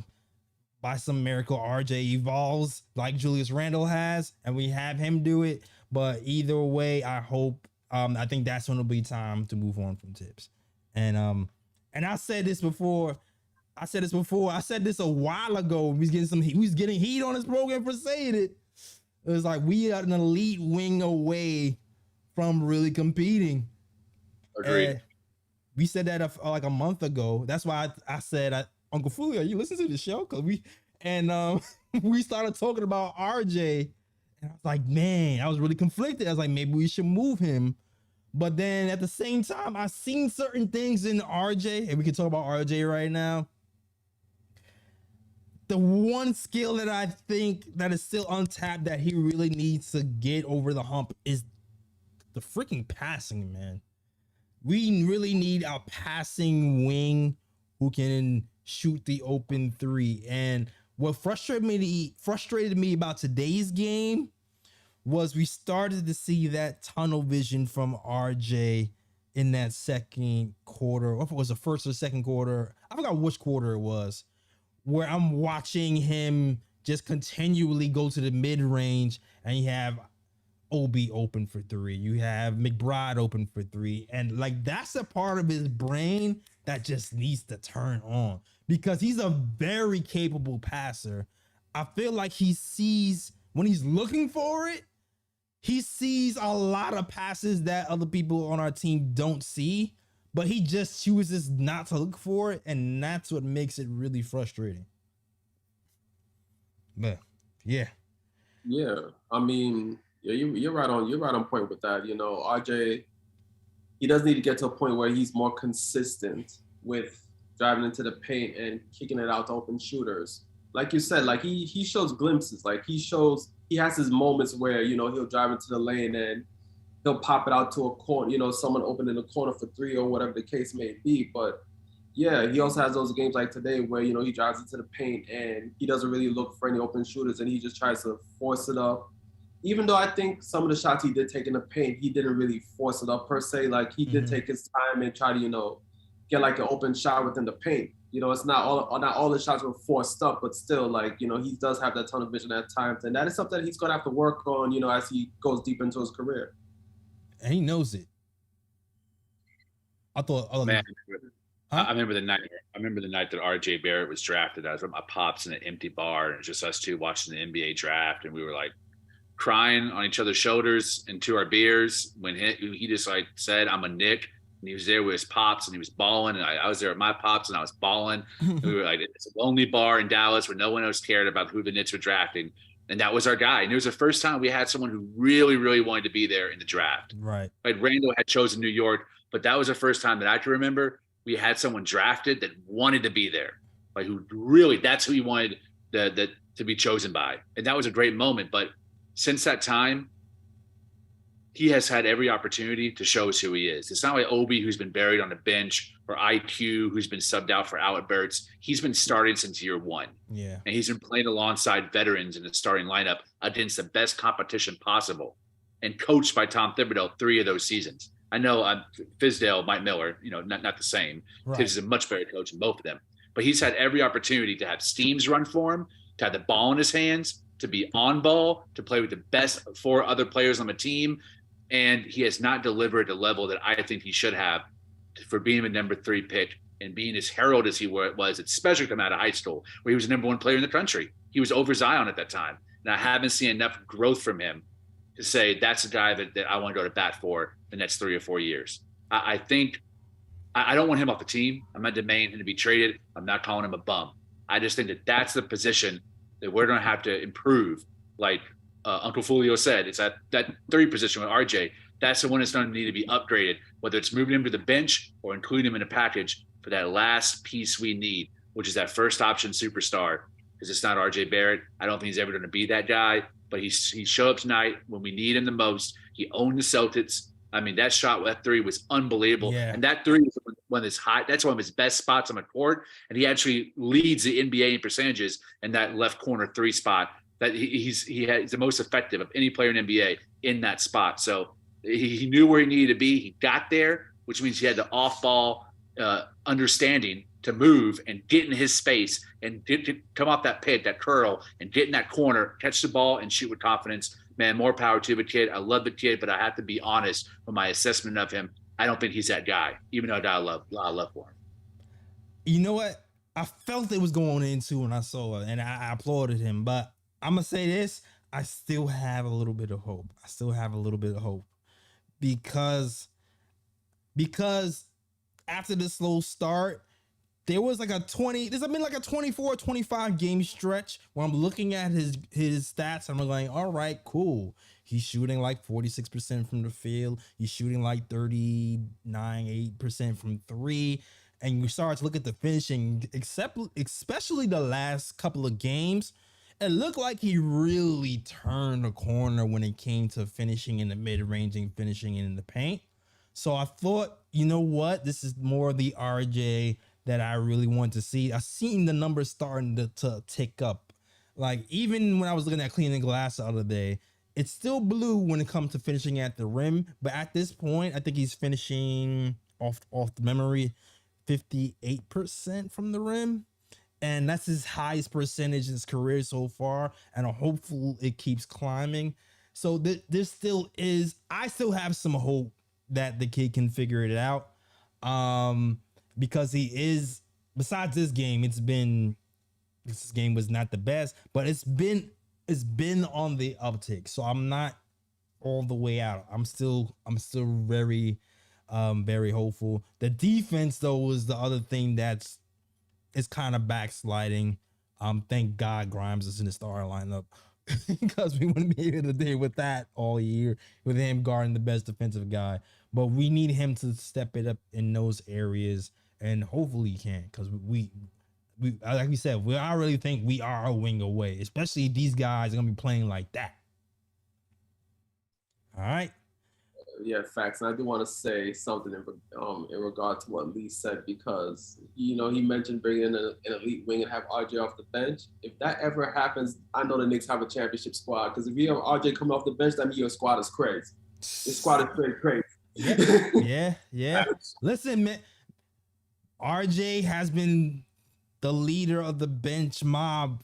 by some miracle RJ evolves like Julius Randle has, and we have him do it. But either way, I hope, I think that's when it'll be time to move on from Tibbs. And I said this before. I said this a while ago. He was getting heat on his program for saying it. It was like, we are an elite wing away from really competing. Agreed. We said that like a month ago. That's why I said, Uncle Fulio, you listen to the show? Cause we started talking about RJ. And I was like, man, I was really conflicted. I was like, maybe we should move him. But then at the same time, I've seen certain things in RJ, and we can talk about RJ right now. The one skill that I think that is still untapped that he really needs to get over the hump is the freaking passing, man. we really need a passing wing who can shoot the open three. And what frustrated me about today's game was we started to see that tunnel vision from RJ in that second quarter, or if it was the first or second quarter, I forgot which quarter it was, where I'm watching him just continually go to the mid-range, and you have Obi open for three, you have McBride open for three, and like that's a part of his brain that just needs to turn on, because he's a very capable passer. I feel like he sees, when he's looking for it, he sees a lot of passes that other people on our team don't see, but he just chooses not to look for it, and that's what makes it really frustrating. But yeah. I mean, you're right on point with that. You know, RJ, he does need to get to a point where he's more consistent with driving into the paint and kicking it out to open shooters. Like you said, like he shows glimpses. Like he has his moments where, you know, he'll drive into the lane and he'll pop it out to a corner, you know, someone open in the corner for three or whatever the case may be. But yeah, he also has those games like today where, you know, he drives into the paint and he doesn't really look for any open shooters and he just tries to force it up. Even though I think some of the shots he did take in the paint, he didn't really force it up per se. Like he did take his time and try to, you know, get like an open shot within the paint. You know, it's not all the shots were forced up, but still, like, you know, he does have that tunnel vision at times. And that is something that he's going to have to work on, you know, as he goes deep into his career. And he knows it. I thought, I remember the night. I remember the night that RJ Barrett was drafted. I was with my pops in an empty bar, and it was just us two watching the NBA draft, and we were like crying on each other's shoulders into our beers when he just like said, "I'm a Knick." And he was there with his pops, and he was balling, and I was there with my pops, and I was balling. And we were like, it's a lonely bar in Dallas where no one else cared about who the Knicks were drafting, and that was our guy. And it was the first time we had someone who really, really wanted to be there in the draft. Right. Like Randle had chosen New York, but that was the first time that I can remember we had someone drafted that wanted to be there, like who really, that's who he wanted to be chosen by. And that was a great moment. But since that time, he has had every opportunity to show us who he is. It's not like Obi, who's been buried on the bench, or IQ, who's been subbed out for Albert Burks. He's been starting since year one. Yeah. And he's been playing alongside veterans in the starting lineup against the best competition possible, and coached by Tom Thibodeau 3 of those seasons. I know Fizdale, Mike Miller, you know, not the same. Right. He's a much better coach in both of them. But he's had every opportunity to have schemes run for him, to have the ball in his hands, to be on ball, to play with the best 4 other players on the team. And he has not delivered at the level that I think he should have for being a number 3 pick and being as heralded as he was, especially coming out of high school, where he was the number 1 player in the country. He was over Zion at that time. And I haven't seen enough growth from him to say that's a guy that I want to go to bat for the next 3 or 4 years. I think I don't want him off the team. I'm not demanding him to be traded. I'm not calling him a bum. I just think that that's the position that we're going to have to improve. Like Uncle Fulio said, it's that 3 position with RJ. That's the one that's going to need to be upgraded, whether it's moving him to the bench or including him in a package for that last piece we need, which is that first option superstar. Because it's not RJ Barrett. I don't think he's ever going to be that guy, but he showed up tonight when we need him the most. He owned the Celtics. I mean, that shot with that 3 was unbelievable. Yeah. And that 3 was one of his that's one of his best spots on the court. And he actually leads the NBA in percentages in that left corner 3 spot. That he's the most effective of any player in NBA in that spot. So he knew where he needed to be. He got there, which means he had the off-ball understanding to move and get in his space and to come off that pick, that curl, and get in that corner, catch the ball, and shoot with confidence. Man, more power to the kid. I love the kid, but I have to be honest with my assessment of him. I don't think he's that guy, even though I got a love for him. You know what? I felt it was going into when I saw it, and I applauded him. But I'm going to say this. I still have a little bit of hope. Because after the slow start, there was like a 24, 25 game stretch where I'm looking at his stats and I'm going, all right, cool. He's shooting like 46% from the field. He's shooting like 39.8% from 3. And you start to look at the finishing, especially the last couple of games. It looked like he really turned a corner when it came to finishing in the mid-range and finishing in the paint. So I thought, you know what? This is more the RJ that I really want to see. I've seen the numbers starting to tick up. Like, even when I was looking at cleaning glass the other day, it's still blue when it comes to finishing at the rim. But at this point, I think he's finishing off the memory 58% from the rim. And that's his highest percentage in his career so far. And I'm hopeful it keeps climbing. So there still is, I still have some hope that the kid can figure it out. Because he is, besides this game, this game was not the best, but it's been on the uptick. So I'm not all the way out. I'm still very, very hopeful. The defense, though, is the other thing that's kind of backsliding. Thank God Grimes is in the starting lineup because we wouldn't be able to deal with that all year with him guarding the best defensive guy. But we need him to step it up in those areas, and hopefully he can, because we like we said, I really think we are a wing away, especially if these guys are gonna be playing like that. All right. Yeah, facts. And I do want to say something in regard to what Lee said, because, you know, he mentioned bringing in an elite wing and have RJ off the bench. If that ever happens, I know the Knicks have a championship squad, because if you have RJ coming off the bench, that means your squad is crazy. Your squad is pretty crazy. Yeah. Listen, man, RJ has been the leader of the bench mob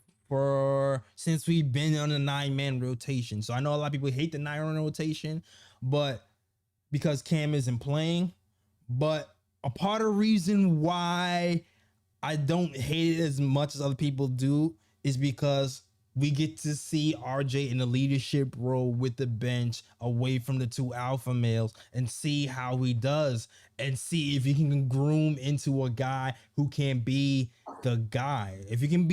since we've been on a 9-man rotation. So I know a lot of people hate the 9-man rotation, but because Cam isn't playing. But a part of the reason why I don't hate it as much as other people do is because we get to see RJ in a leadership role with the bench away from the two alpha males and see how he does and see if he can groom into a guy who can be the guy. If you can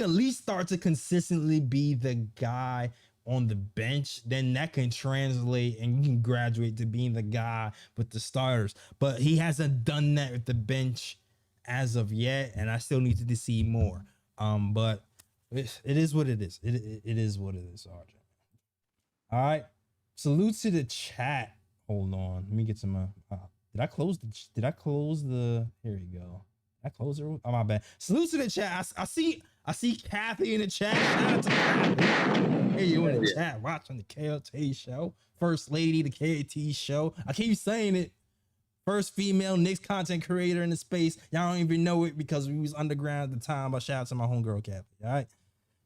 at least start to consistently be the guy on the bench, then that can translate and you can graduate to being the guy with the starters. But he hasn't done that with the bench as of yet, and I still need to see more. But it is what it is. It is what it is, RJ. All right. Salute to the chat. Hold on. Let me get some. Did I close the? Here you go. Did I close it? Oh, my bad. Salute to the chat. I see Kathy in the chat. Shout out to Kathy. Hey, you in the chat watching the KOT show. First lady, the KOT show. I keep saying it. First female Knicks content creator in the space. Y'all don't even know it because we was underground at the time. But shout out to my homegirl, Kathy. All right.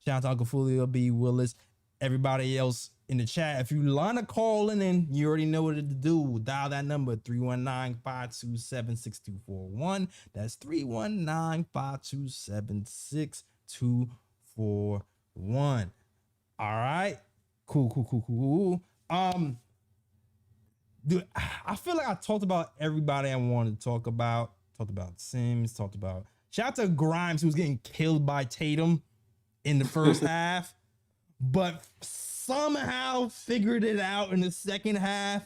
Shout out to Uncle Fulio B. Willis. Everybody else in the chat. If you want to call in, you already know what to do. Dial that number, 319-527-6241. That's 319-527-6241. All right. Cool. Dude, I feel like I talked about everybody I wanted to talk about. Talked about Sims, shout out to Grimes, who was getting killed by Tatum in the first half, but somehow figured it out in the second half.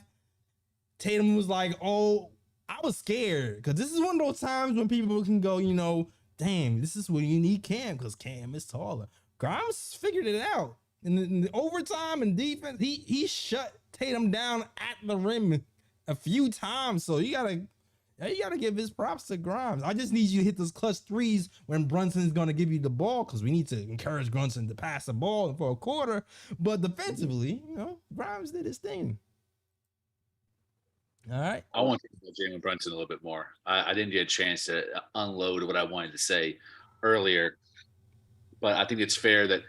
Tatum was like, oh, I was scared, because this is one of those times when people can go, you know, damn, this is where you need Cam, because Cam is taller. Grimes figured it out. In the overtime and defense, he shut Tatum down at the rim a few times. So you gotta give his props to Grimes. I just need you to hit those clutch threes when Brunson's gonna give you the ball, because we need to encourage Brunson to pass the ball for a quarter. But defensively, you know, Grimes did his thing. All right. I want to talk about Jalen Brunson a little bit more. I didn't get a chance to unload what I wanted to say earlier, but I think it's fair that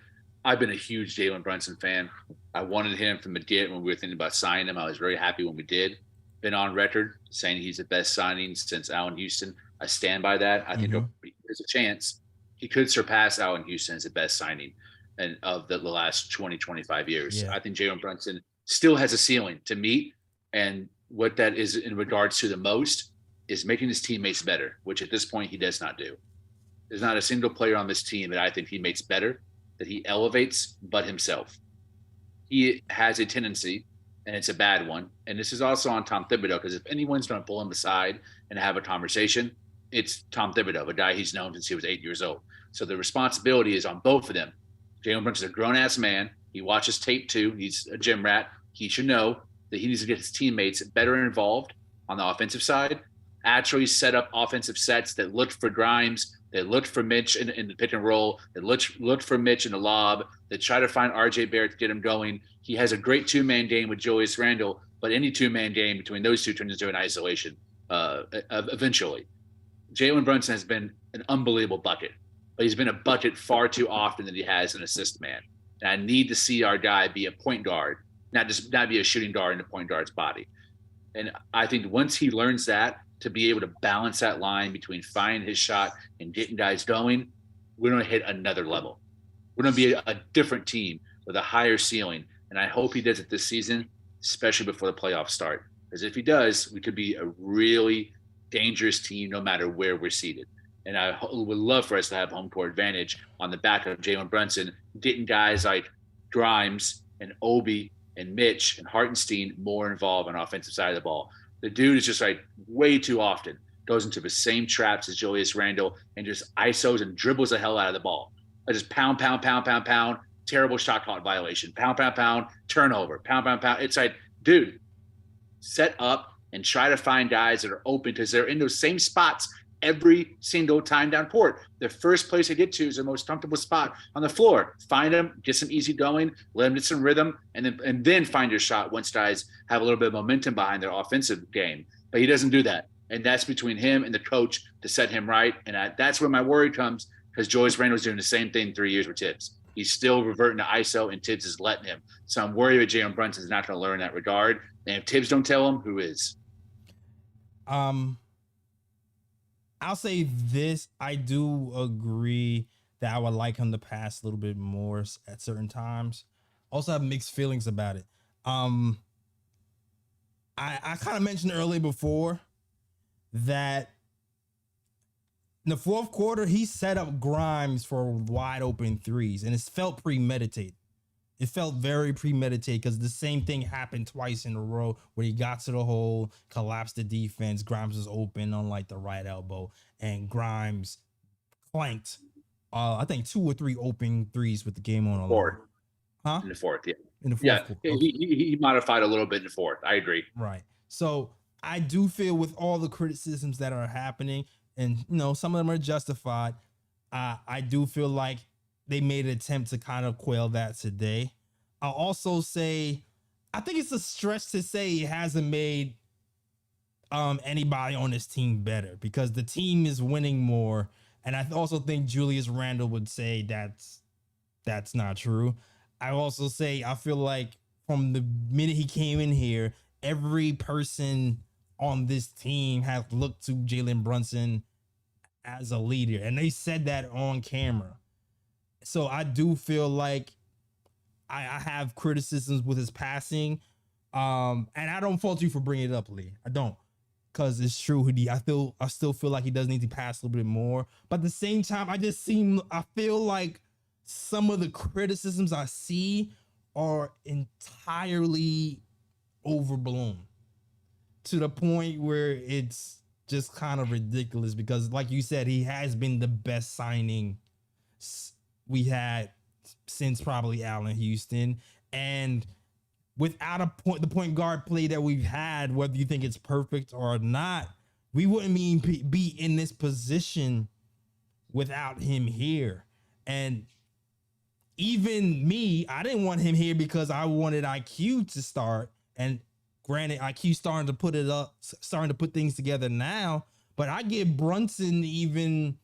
I've been a huge Jalen Brunson fan. I wanted him from the get when we were thinking about signing him. I was very happy when we did. Been on record saying he's the best signing since Allen Houston. I stand by that. I think there's a chance he could surpass Allen Houston as the best signing of the last 20, 25 years. Yeah. I think Jalen Brunson still has a ceiling to meet. And what that is in regards to the most is making his teammates better, which at this point he does not do. There's not a single player on this team that I think he makes better, that he elevates, but himself. He has a tendency, and it's a bad one, and this is also on Tom Thibodeau, because if anyone's going to pull him aside and have a conversation, it's Tom Thibodeau, a guy he's known since he was 8 years old. So the responsibility is on both of them. Jalen Brunson's a grown-ass man. He watches tape too. He's a gym rat. He should know that he needs to get his teammates better involved on the offensive side, actually set up offensive sets that looked for Grimes, that looked for Mitch in the pick and roll, that looked for Mitch in the lob, that try to find RJ Barrett to get him going. He has a great two-man game with Julius Randle, but any two-man game between those two turns into an isolation eventually. Jalen Brunson has been an unbelievable bucket, but he's been a bucket far too often than he has an assist man. And I need to see our guy be a point guard, not be a shooting guard in the point guard's body. And I think once he learns that, to be able to balance that line between finding his shot and getting guys going, we're going to hit another level. We're going to be a different team with a higher ceiling. And I hope he does it this season, especially before the playoffs start. Because if he does, we could be a really dangerous team no matter where we're seated. And I would love for us to have home court advantage on the back of Jalen Brunson, getting guys like Grimes and Obi and Mitch and Hartenstein more involved on the offensive side of the ball. The dude is just like way too often goes into the same traps as Julius Randle and just ISOs and dribbles the hell out of the ball. I just pound, terrible shot clock violation, pound, turnover, pound. It's like, dude, set up and try to find guys that are open because they're in those same spots every single time down court. The first place they get to is the most comfortable spot on the floor. Find them, get some easy going, let them get some rhythm, and then find your shot once guys have a little bit of momentum behind their offensive game. But he doesn't do that. And that's between him and the coach to set him right. And that's where my worry comes, because Julius Randle's doing the same thing 3 years with Tibbs. He's still reverting to ISO, and Tibbs is letting him. So I'm worried that Jalen Brunson's not going to learn that regard. And if Tibbs don't tell him, who is? I'll say this. I do agree that I would like him to pass a little bit more at certain times. Also have mixed feelings about it. I kind of mentioned earlier before that in the fourth quarter, he set up Grimes for wide open threes, and it felt premeditated. It felt very premeditated because the same thing happened twice in a row where he got to the hole, collapsed the defense. Grimes was open on like the right elbow, and Grimes clanked, I think 2 or 3 open threes with the game on. Fourth. Huh? In the fourth, yeah. In the fourth. Yeah, quarter. he modified a little bit in the fourth. I agree. Right. So I do feel with all the criticisms that are happening, and some of them are justified, I do feel like they made an attempt to kind of quell that today. I'll also say, I think it's a stretch to say it hasn't made anybody on this team better, because the team is winning more. And I also think Julius Randle would say that's not true. I also say, I feel like from the minute he came in here, every person on this team has looked to Jalen Brunson as a leader. And they said that on camera. So I do feel like I have criticisms with his passing. And I don't fault you for bringing it up, Lee. I don't. Because it's true. I still feel like he does need to pass a little bit more. But at the same time, I feel like some of the criticisms I see are entirely overblown to the point where it's just kind of ridiculous, because like you said, he has been the best signing we had since probably Allen Houston. And without the point guard play that we've had, whether you think it's perfect or not, we wouldn't be in this position without him here. And even me, I didn't want him here because I wanted IQ to start. And granted, IQ starting to put things together now. But I give Brunson even.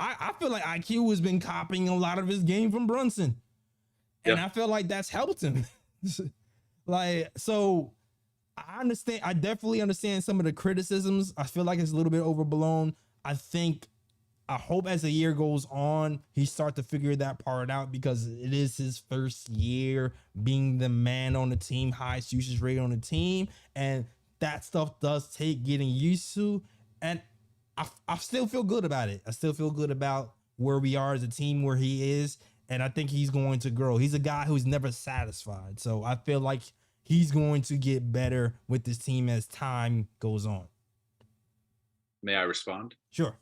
I feel like IQ has been copying a lot of his game from Brunson. And yep. I feel like that's helped him. So I understand. I definitely understand some of the criticisms. I feel like it's a little bit overblown. I hope as the year goes on, he starts to figure that part out, because it is his first year being the man on the team, highest usage rate on the team. And that stuff does take getting used to. And I still feel good about it. I still feel good about where we are as a team, where he is. And I think he's going to grow. He's a guy who's never satisfied. So I feel like he's going to get better with this team as time goes on. May I respond? Sure.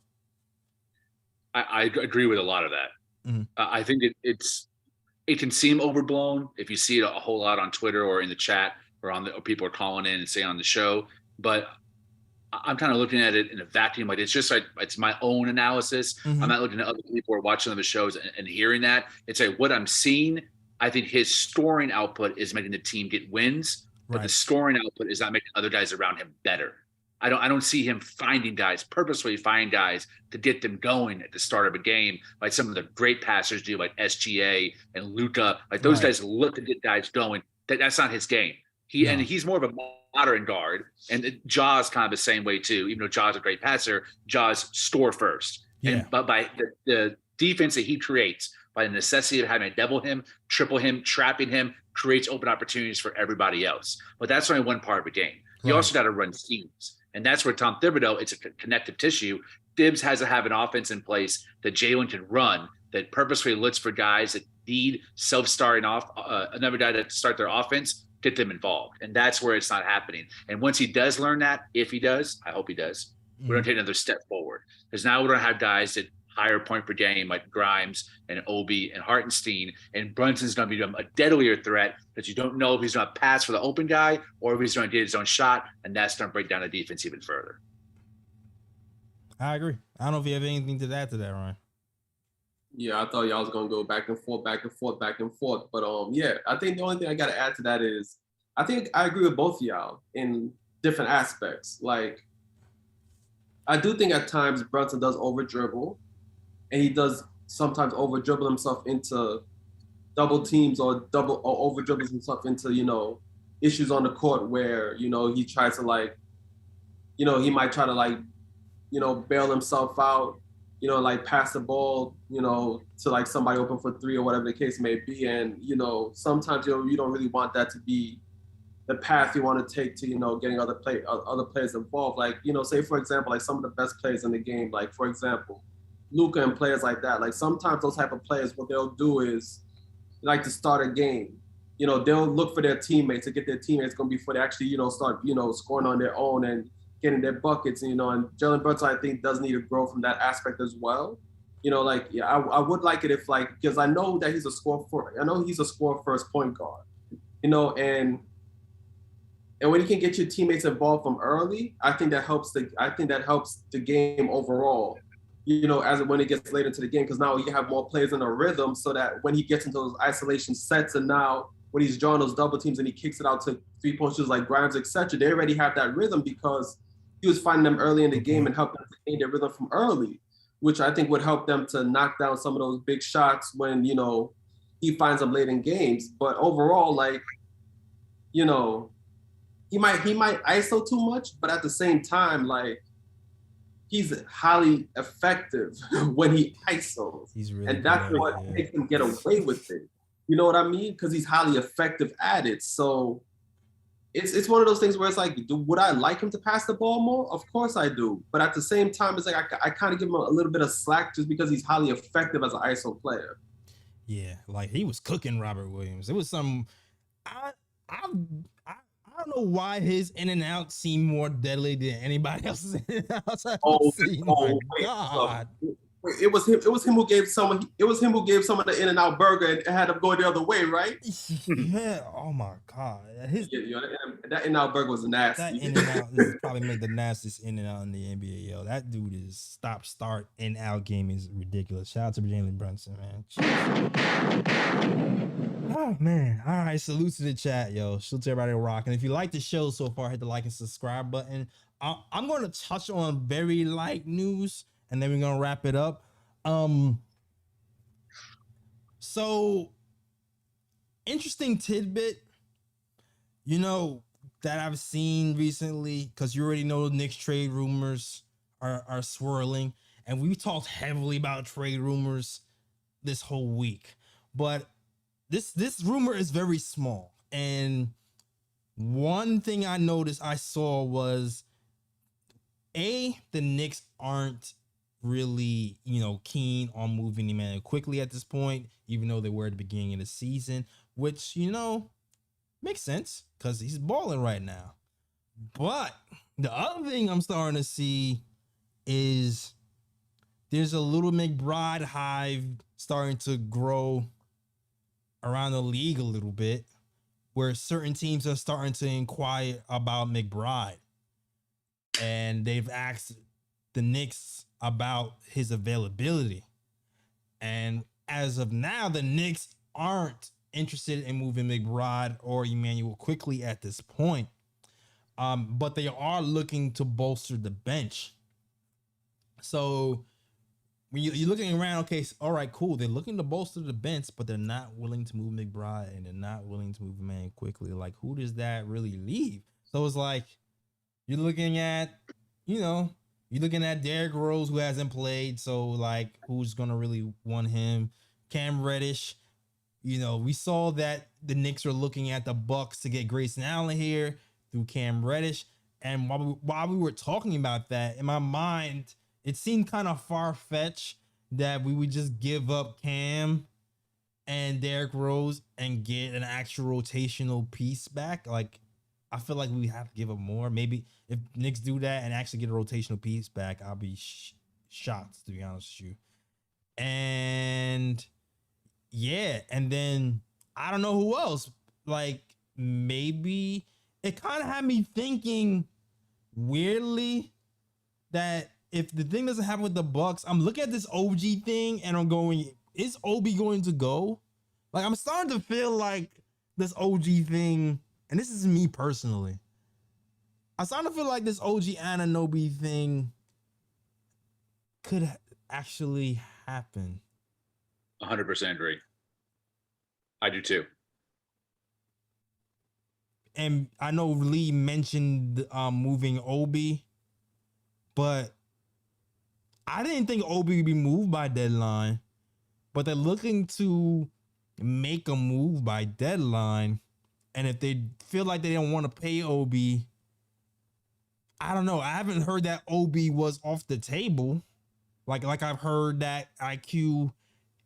I agree with a lot of that. Mm-hmm. I think it can seem overblown if you see it a whole lot on Twitter or in the chat, or or people are calling in and saying on the show. but I'm kind of looking at it in a vacuum. Like, it's just like, it's my own analysis. Mhm. I'm not looking at other people or watching other shows and hearing that. It's like what I'm seeing. I think his scoring output is making the team get wins, but the Right. scoring output is not making other guys around him better. I don't see him purposely finding guys to get them going at the start of a game, like some of the great passers do, like SGA and Luka. Like those Right. guys look to get guys going. That's not his game. No. And he's more of a modern guard, and Ja's kind of the same way too. Even though Ja's a great passer, Ja's score first. Yeah. But by the defense that he creates, by the necessity of having to double him, triple him, trapping him, creates open opportunities for everybody else. But that's only one part of the game. You Right. also got to run schemes. And that's where Tom Thibodeau, it's a connective tissue. Thibs has to have an offense in place that Jalen can run, that purposefully looks for guys that need self-starting off, another guy to start their offense, get them involved. And that's where it's not happening. And once he does learn that, if he does, I hope he does, we're going to take another step forward. Because now we're going to have guys that higher point per game like Grimes and Obi and Hartenstein, and Brunson's going to become a deadlier threat that you don't know if he's going to pass for the open guy or if he's going to get his own shot, and that's going to break down the defense even further. I agree. I don't know if you have anything to add to that, Ryan. Yeah, I thought y'all was gonna go back and forth, back and forth, back and forth. But yeah, I think the only thing I gotta add to that is I think I agree with both of y'all in different aspects. Like, I do think at times Brunson does over dribble, and he does sometimes over dribble himself into double teams or over dribbles himself into, issues on the court where, he tries to he might try to bail himself out, pass the ball, to somebody open for three or whatever the case may be. And, sometimes, you don't really want that to be the path you want to take to, getting other players involved. Like, say for example, like some of the best players in the game, like for example, Luka and players like that. Like sometimes those type of players, what they'll do is like to start a game. They'll look for their teammates to get their teammates going before they actually, start, scoring on their own and getting their buckets. And Jalen Brunson, I think, does need to grow from that aspect as well. I would like it if because I know that he's a score first point guard, and when you can get your teammates involved from early, I think that helps the game overall. As when it gets later into the game, because now you have more players in a rhythm, so that when he gets into those isolation sets, and now when he's drawing those double teams and he kicks it out to 3-point shooters like Grimes, etc., they already have that rhythm because he was finding them early in the game and help them to gain their rhythm from early, which I think would help them to knock down some of those big shots when he finds them late in games. But overall, he might ISO too much, but at the same time, he's highly effective when he ISOs. He's really and that's good, what makes him get away with it. You know what I mean? Because he's highly effective at it. So it's one of those things where it's like, would I like him to pass the ball more? Of course I do. But at the same time, it's like I kind of give him a little bit of slack just because he's highly effective as an ISO player. Yeah, like he was cooking Robert Williams. It was some I don't know why his in and out seemed more deadly than anybody else's in and outs. My God. It was him who gave someone the in and out burger and had him go the other way, right? Yeah. Oh my God. That in and out burger was nasty. That in and out is probably made the nastiest in and out in the NBA. Yo, that dude is stop start in out game is ridiculous. Shout out to Jalen Brunson, man. Oh man. All right. Salute to the chat, yo. Salute to everybody rocking. If you like the show so far, hit the like and subscribe button. I'm going to touch on very light news, and then we're gonna wrap it up. So interesting tidbit, that I've seen recently, because you already know the Knicks trade rumors are swirling, and we talked heavily about trade rumors this whole week. But this rumor is very small, and one thing I saw was the Knicks aren't really, keen on moving Emmanuel Quickley at this point, even though they were at the beginning of the season, which, makes sense because he's balling right now. But the other thing I'm starting to see is there's a little McBride hive starting to grow around the league a little bit, where certain teams are starting to inquire about McBride. and they've asked the Knicks about his availability. And as of now, the Knicks aren't interested in moving McBride or Emmanuel Quickley at this point. But they are looking to bolster the bench. So when you're looking around, okay, all right, cool. They're looking to bolster the bench, but they're not willing to move McBride and they're not willing to move Emmanuel Quickley. Like, who does that really leave? So it's like you're looking at, you're looking at Derrick Rose, who hasn't played. So, like, who's going to really want him? Cam Reddish. We saw that the Knicks were looking at the Bucks to get Grayson Allen here through Cam Reddish. And while we were talking about that, in my mind, it seemed kind of far-fetched that we would just give up Cam and Derrick Rose and get an actual rotational piece back. Like, I feel like we have to give up more. Maybe if Knicks do that and actually get a rotational piece back, I'll be shocked, to be honest with you. And yeah, and then I don't know who else. Like, maybe it kind of had me thinking weirdly that if the thing doesn't happen with the Bucks, I'm looking at this OG thing and I'm going, is Obi going to go? Like, I'm starting to feel like this OG thing, and this is me personally, I'm starting to feel like this OG Anunoby thing could actually happen. 100% agree. I do too. And I know Lee mentioned moving Obi, but I didn't think Obi would be moved by deadline. But they're looking to make a move by deadline. And if they feel like they don't want to pay Obi, I don't know. I haven't heard that Obi was off the table. Like I've heard that IQ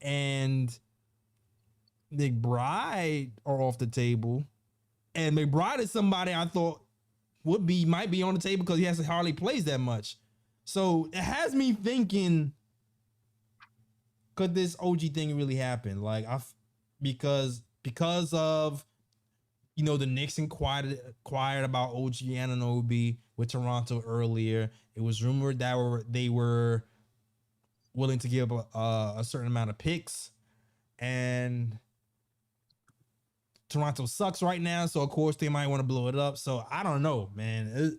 and McBride are off the table. And McBride is somebody I thought might be on the table because he hasn't hardly plays that much. So it has me thinking, could this OG thing really happen? Like, because of the Knicks inquired about OG Anunoby with Toronto earlier. It was rumored that they were willing to give a certain amount of picks, and Toronto sucks right now, so of course they might want to blow it up. So I don't know, man.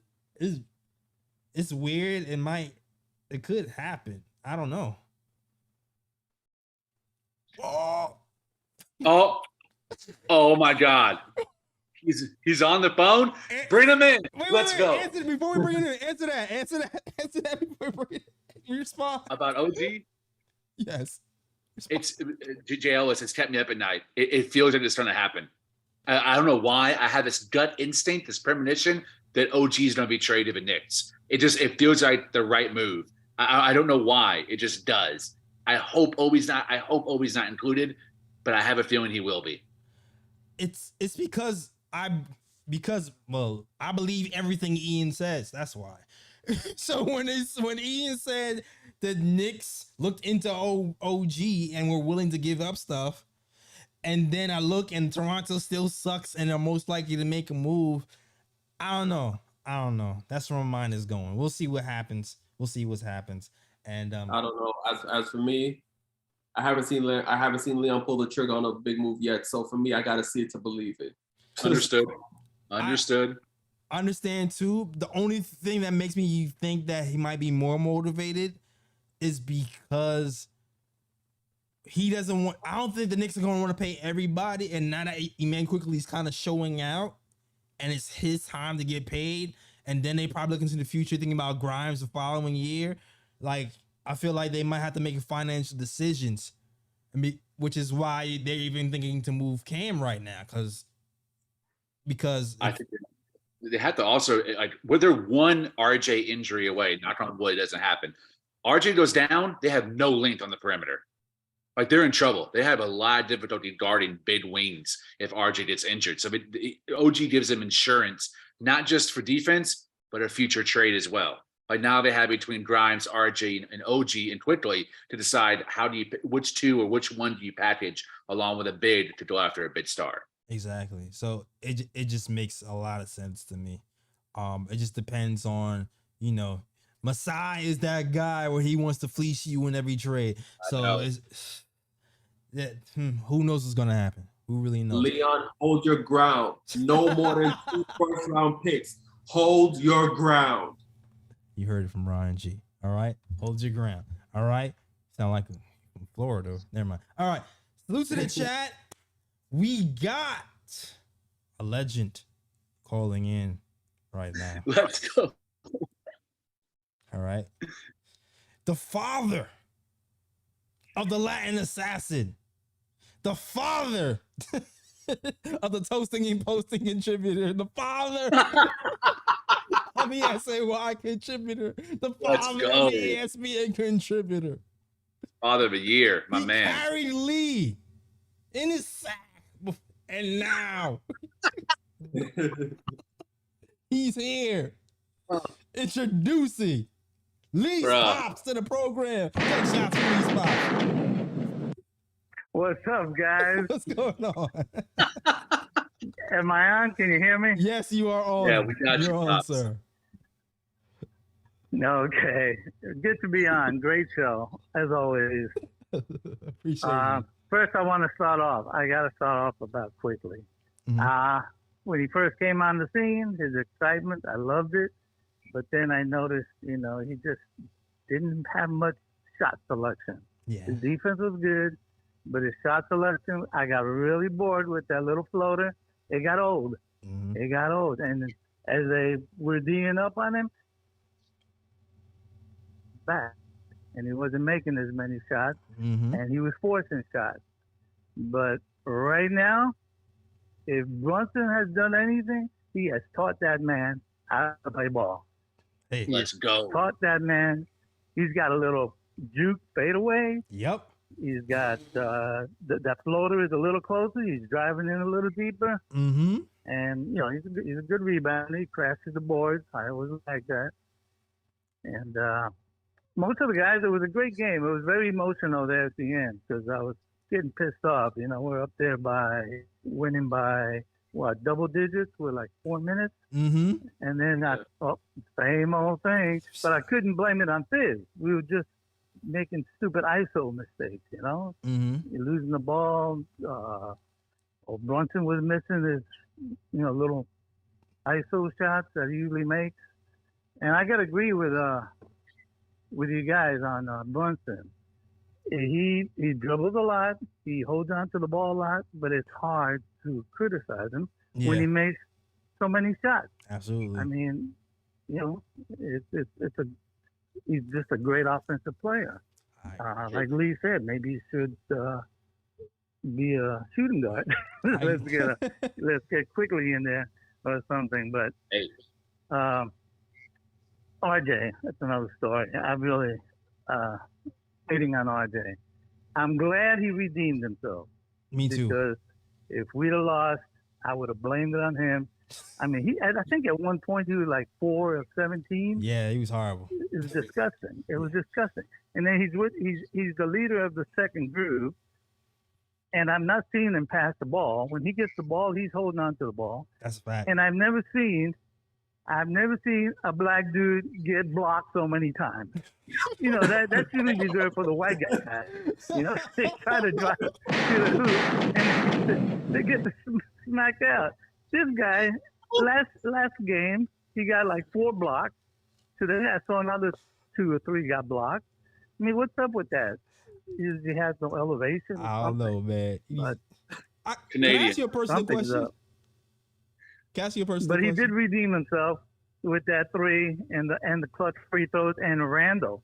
It's weird. It could happen. I don't know. Oh my God. He's on the phone. Bring him in. Let's go. Answer, before we bring it in, answer that before we bring it in. You respond about OG? Yes. It's J. Ellis. It's kept me up at night. It feels like it's going to happen. I don't know why. I have this gut instinct, this premonition that OG is going to be traded with Knicks. It feels like the right move. I don't know why. It just does. I hope Obi's not included, but I have a feeling he will be. It's because I believe everything Ian says. That's why. So when Ian said the Knicks looked into OG and were willing to give up stuff, and then I look and Toronto still sucks and are most likely to make a move, I don't know. That's where my mind is going. We'll see what happens. And I don't know. As for me, I haven't seen Leon pull the trigger on a big move yet. So for me, I gotta see it to believe it. Understood. I understand too. The only thing that makes me think that he might be more motivated is because he doesn't want. I don't think the Knicks are going to want to pay everybody, and now that Emmanuel Quickley is kind of showing out, and it's his time to get paid, and then they probably look into the future thinking about Grimes the following year. Like, I feel like they might have to make financial decisions, which is why they're even thinking to move Cam right now, because I think they have to also, like, whether one RJ injury away, knock on wood, it doesn't happen. RJ goes down, they have no length on the perimeter. Like, they're in trouble. They have a lot of difficulty guarding big wings if RJ gets injured. So OG gives them insurance, not just for defense, but a future trade as well. Like, now they have between Grimes, RJ, and OG and Quickley to decide which two or which one do you package along with a bid to go after a big star. Exactly. So it just makes a lot of sense to me. It just depends on, you know, Masai is that guy where he wants to fleece you in every trade. So it's that who knows what's gonna happen? Who really knows? Leon, hold your ground. No more than 2 first-round picks. Hold your ground. You heard it from Ryan G. All right, hold your ground. All right, sound like from Florida. Never mind. All right, salute to the chat. We got a legend calling in right now. Let's go. All right, the father of the Latin assassin, the father of the toasting and posting contributor, the father of the SAY contributor, the father of the ESPN contributor. Father of the year, my man. Carried Lee in his sack, and now he's here introducing Lee Pops to the program. Take shots for Lee Pops. What's up, guys? What's going on? Am I on? Can you hear me? Yes, you are on. Yeah, we got you, You're on, Pops. sir. Okay. Good to be on. Great show, as always. Appreciate it. First, I want to start off. I got to start off about Quickley. Mhm. When he first came on the scene, his excitement, I loved it. But then I noticed, he just didn't have much shot selection. Yeah. His defense was good, but his shot selection, I got really bored with that little floater. It got old. Mhm. It got old. And as they were D'ing up on him, back. And he wasn't making as many shots, Mhm. and he was forcing shots. But right now, if Brunson has done anything, he has taught that man how to play ball. Hey. Let's go. Taught that man. He's got a little juke fadeaway. Yep. He's got that floater is a little closer. He's driving in a little deeper. Mm-hmm. And, he's a good rebounder. He crashes the boards. I always like that. And most of the guys, it was a great game. It was very emotional there at the end because I was getting pissed off. We're up there winning by, double digits with like 4 minutes. Mm-hmm. And then same old thing. But I couldn't blame it on Fizz. We were just making stupid ISO mistakes, Mm-hmm. You're losing the ball. Brunson was missing his, little ISO shots that he usually makes. And I got to agree with you guys on Brunson. He dribbles a lot. He holds on to the ball a lot, but it's hard to criticize him when he makes so many shots. Absolutely. I mean, he's just a great offensive player. Like Lee said, maybe he should be a shooting guard. let's get Quickley in there or something. But RJ, that's another story. I really hating on RJ. I'm glad he redeemed himself. Me too. Because if we'd have lost, I would have blamed it on him. I mean, I think at one point he was like 4 of 17. Yeah, he was horrible. It was disgusting. It was disgusting. And then he's the leader of the second group, and I'm not seeing him pass the ball. When he gets the ball, he's holding on to the ball. That's a fact. And I've never seen a black dude get blocked so many times. That's usually reserved for the white guy. They try to drive to the hoop and they get smacked out. This guy, last game, he got like 4 blocks. Today I saw another 2 or 3 got blocked. I mean, what's up with that? He has no elevation. I don't know, man. But can I ask you a personal question? Can I ask you a personal question? But he did question? redeem himself with that 3 and the clutch free throws and Randle.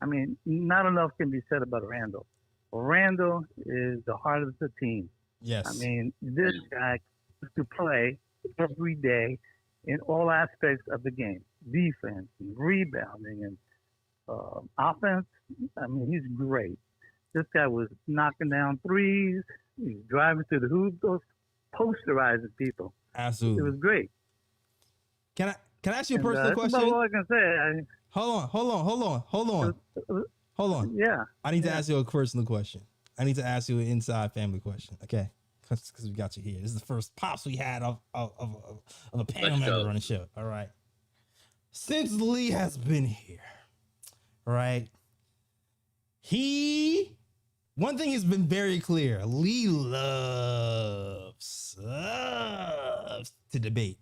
I mean, not enough can be said about Randle. Randle is the heart of the team. Yes. I mean, this guy has to play every day in all aspects of the game. Defense, and rebounding, and offense. I mean, he's great. This guy was knocking down threes. He's driving through the hoop, those posterizing people. Absolutely. It was great. Can I ask you a personal question? That's all I can say. Hold on. Yeah. I need to ask you a personal question. I need to ask you an inside family question. Okay. Because we got you here. This is the first pops we had of a panel member on the show. All right. since Lee has been here, right? One thing has been very clear. Lee loves to debate.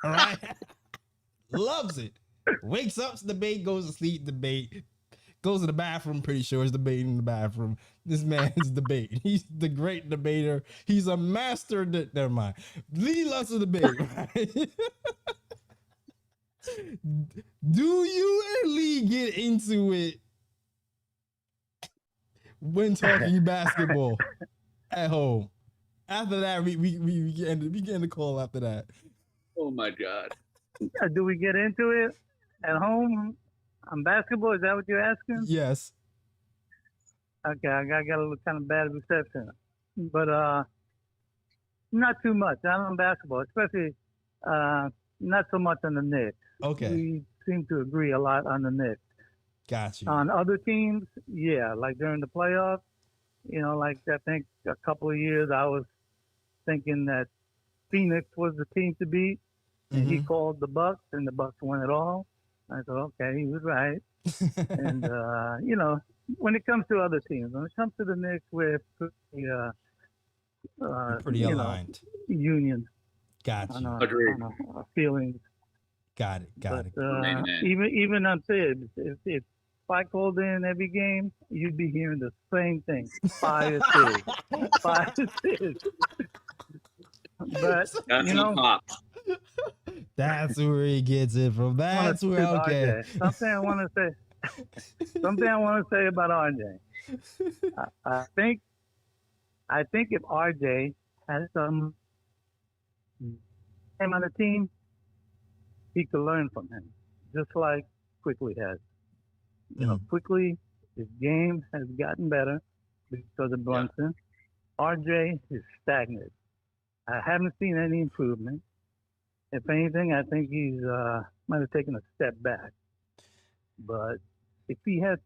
All right? Loves it. Wakes up to debate, goes to sleep, debate. Goes to the bathroom, pretty sure is debating in the bathroom. This man's debating. He's the great debater. He's a master. Never mind. Lee loves to debate, right? Do you and Lee get into it when talking basketball at home? After that, we end the call after that. Oh my God. Do we get into it at home on basketball? Is that what you're asking? Yes. Okay, I got a little kind of bad reception, but not too much. Not on basketball, especially not so much on the Knicks. Okay. We seem to agree a lot on the Knicks. Got you. On other teams, yeah, like during the playoffs, like I think a couple of years I was thinking that Phoenix was the team to beat, and he called the Bucks, and the Bucks won it all. I thought, okay, he was right. And when it comes to other teams, when it comes to the Knicks, we're pretty aligned. Union. Got you. Agreed. On feelings. Got it. Even on Tibbs, if I called in every game, you'd be hearing the same thing. Fire Tibbs. Fire Tibbs. But, that's where he gets it from. That's where, okay. Something I want to say about RJ. I think if RJ has some him on the team, he could learn from him, just like Quickley has. Quickley, his game has gotten better because of Brunson. RJ is stagnant. I haven't seen any improvement. If anything, I think he's might have taken a step back. But if we had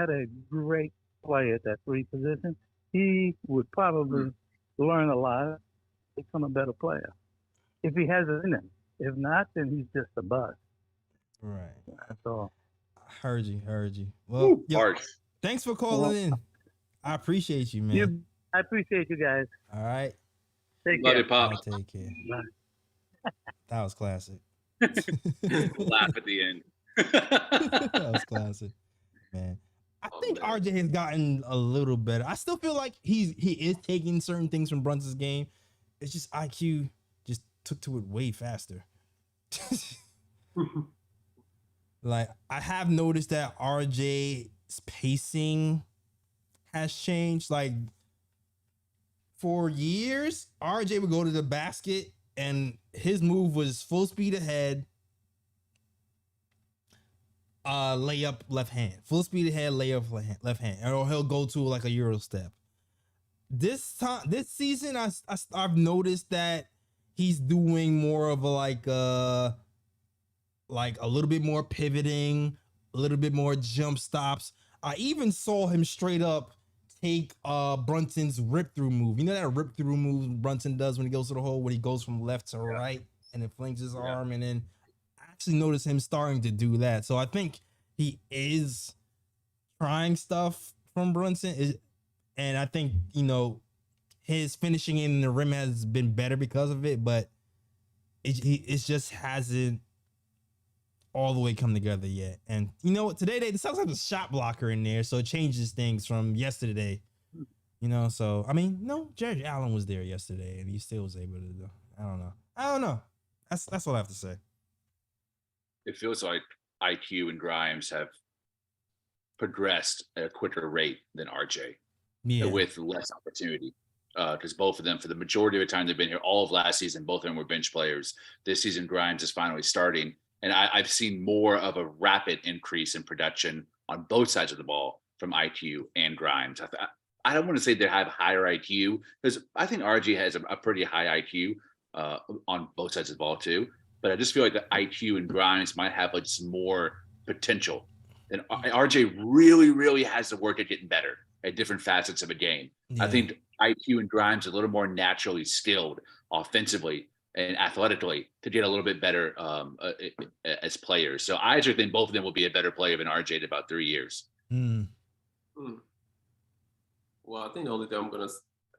a great player at that three position, he would probably learn a lot, become a better player. If he has it in him. If not, then he's just a bust. Right. That's all. Heard you. Well, thanks for calling in. I appreciate you, man. I appreciate you guys. All right. Take care. Pop. Take care. That was classic. Laugh at the end. That was classic, man. I think RJ has gotten a little better. I still feel like he is taking certain things from Brunson's game. It's just IQ just took to it way faster. Like, I have noticed that RJ's pacing has changed. Like, for years, RJ would go to the basket and his move was full speed ahead, layup left hand. Full speed ahead, layup left hand. Or he'll go to like a Euro step. This season, I've noticed that he's doing more of a like a little bit more pivoting, a little bit more jump stops. I even saw him straight up take Brunson's rip through move. You know that rip through move Brunson does when he goes to the hole, when he goes from left to right and it flings his arm, and then I actually noticed him starting to do that. So I think he is trying stuff from Brunson, and I think his finishing in the rim has been better because of it, but it just hasn't all the way come together yet. And today the Celtics have a shot blocker in there, so it changes things from yesterday. So I mean, no, Jared Allen was there yesterday, and he still was able to do. I don't know. That's all I have to say. It feels like IQ and Grimes have progressed at a quicker rate than RJ, with less opportunity. Because both of them, for the majority of the time they've been here, all of last season, both of them were bench players. This season, Grimes is finally starting. And I've seen more of a rapid increase in production on both sides of the ball from IQ and Grimes. I don't want to say they have higher IQ, because I think RJ has a pretty high IQ on both sides of the ball too. But I just feel like the IQ and Grimes might have like some more potential. And RJ really, really has to work at getting better at different facets of a game. Yeah. I think IQ and Grimes are a little more naturally skilled offensively. and athletically to get a little bit better as players. So I actually think both of them will be a better player than RJ in about 3 years. Well, I think the only thing I'm going to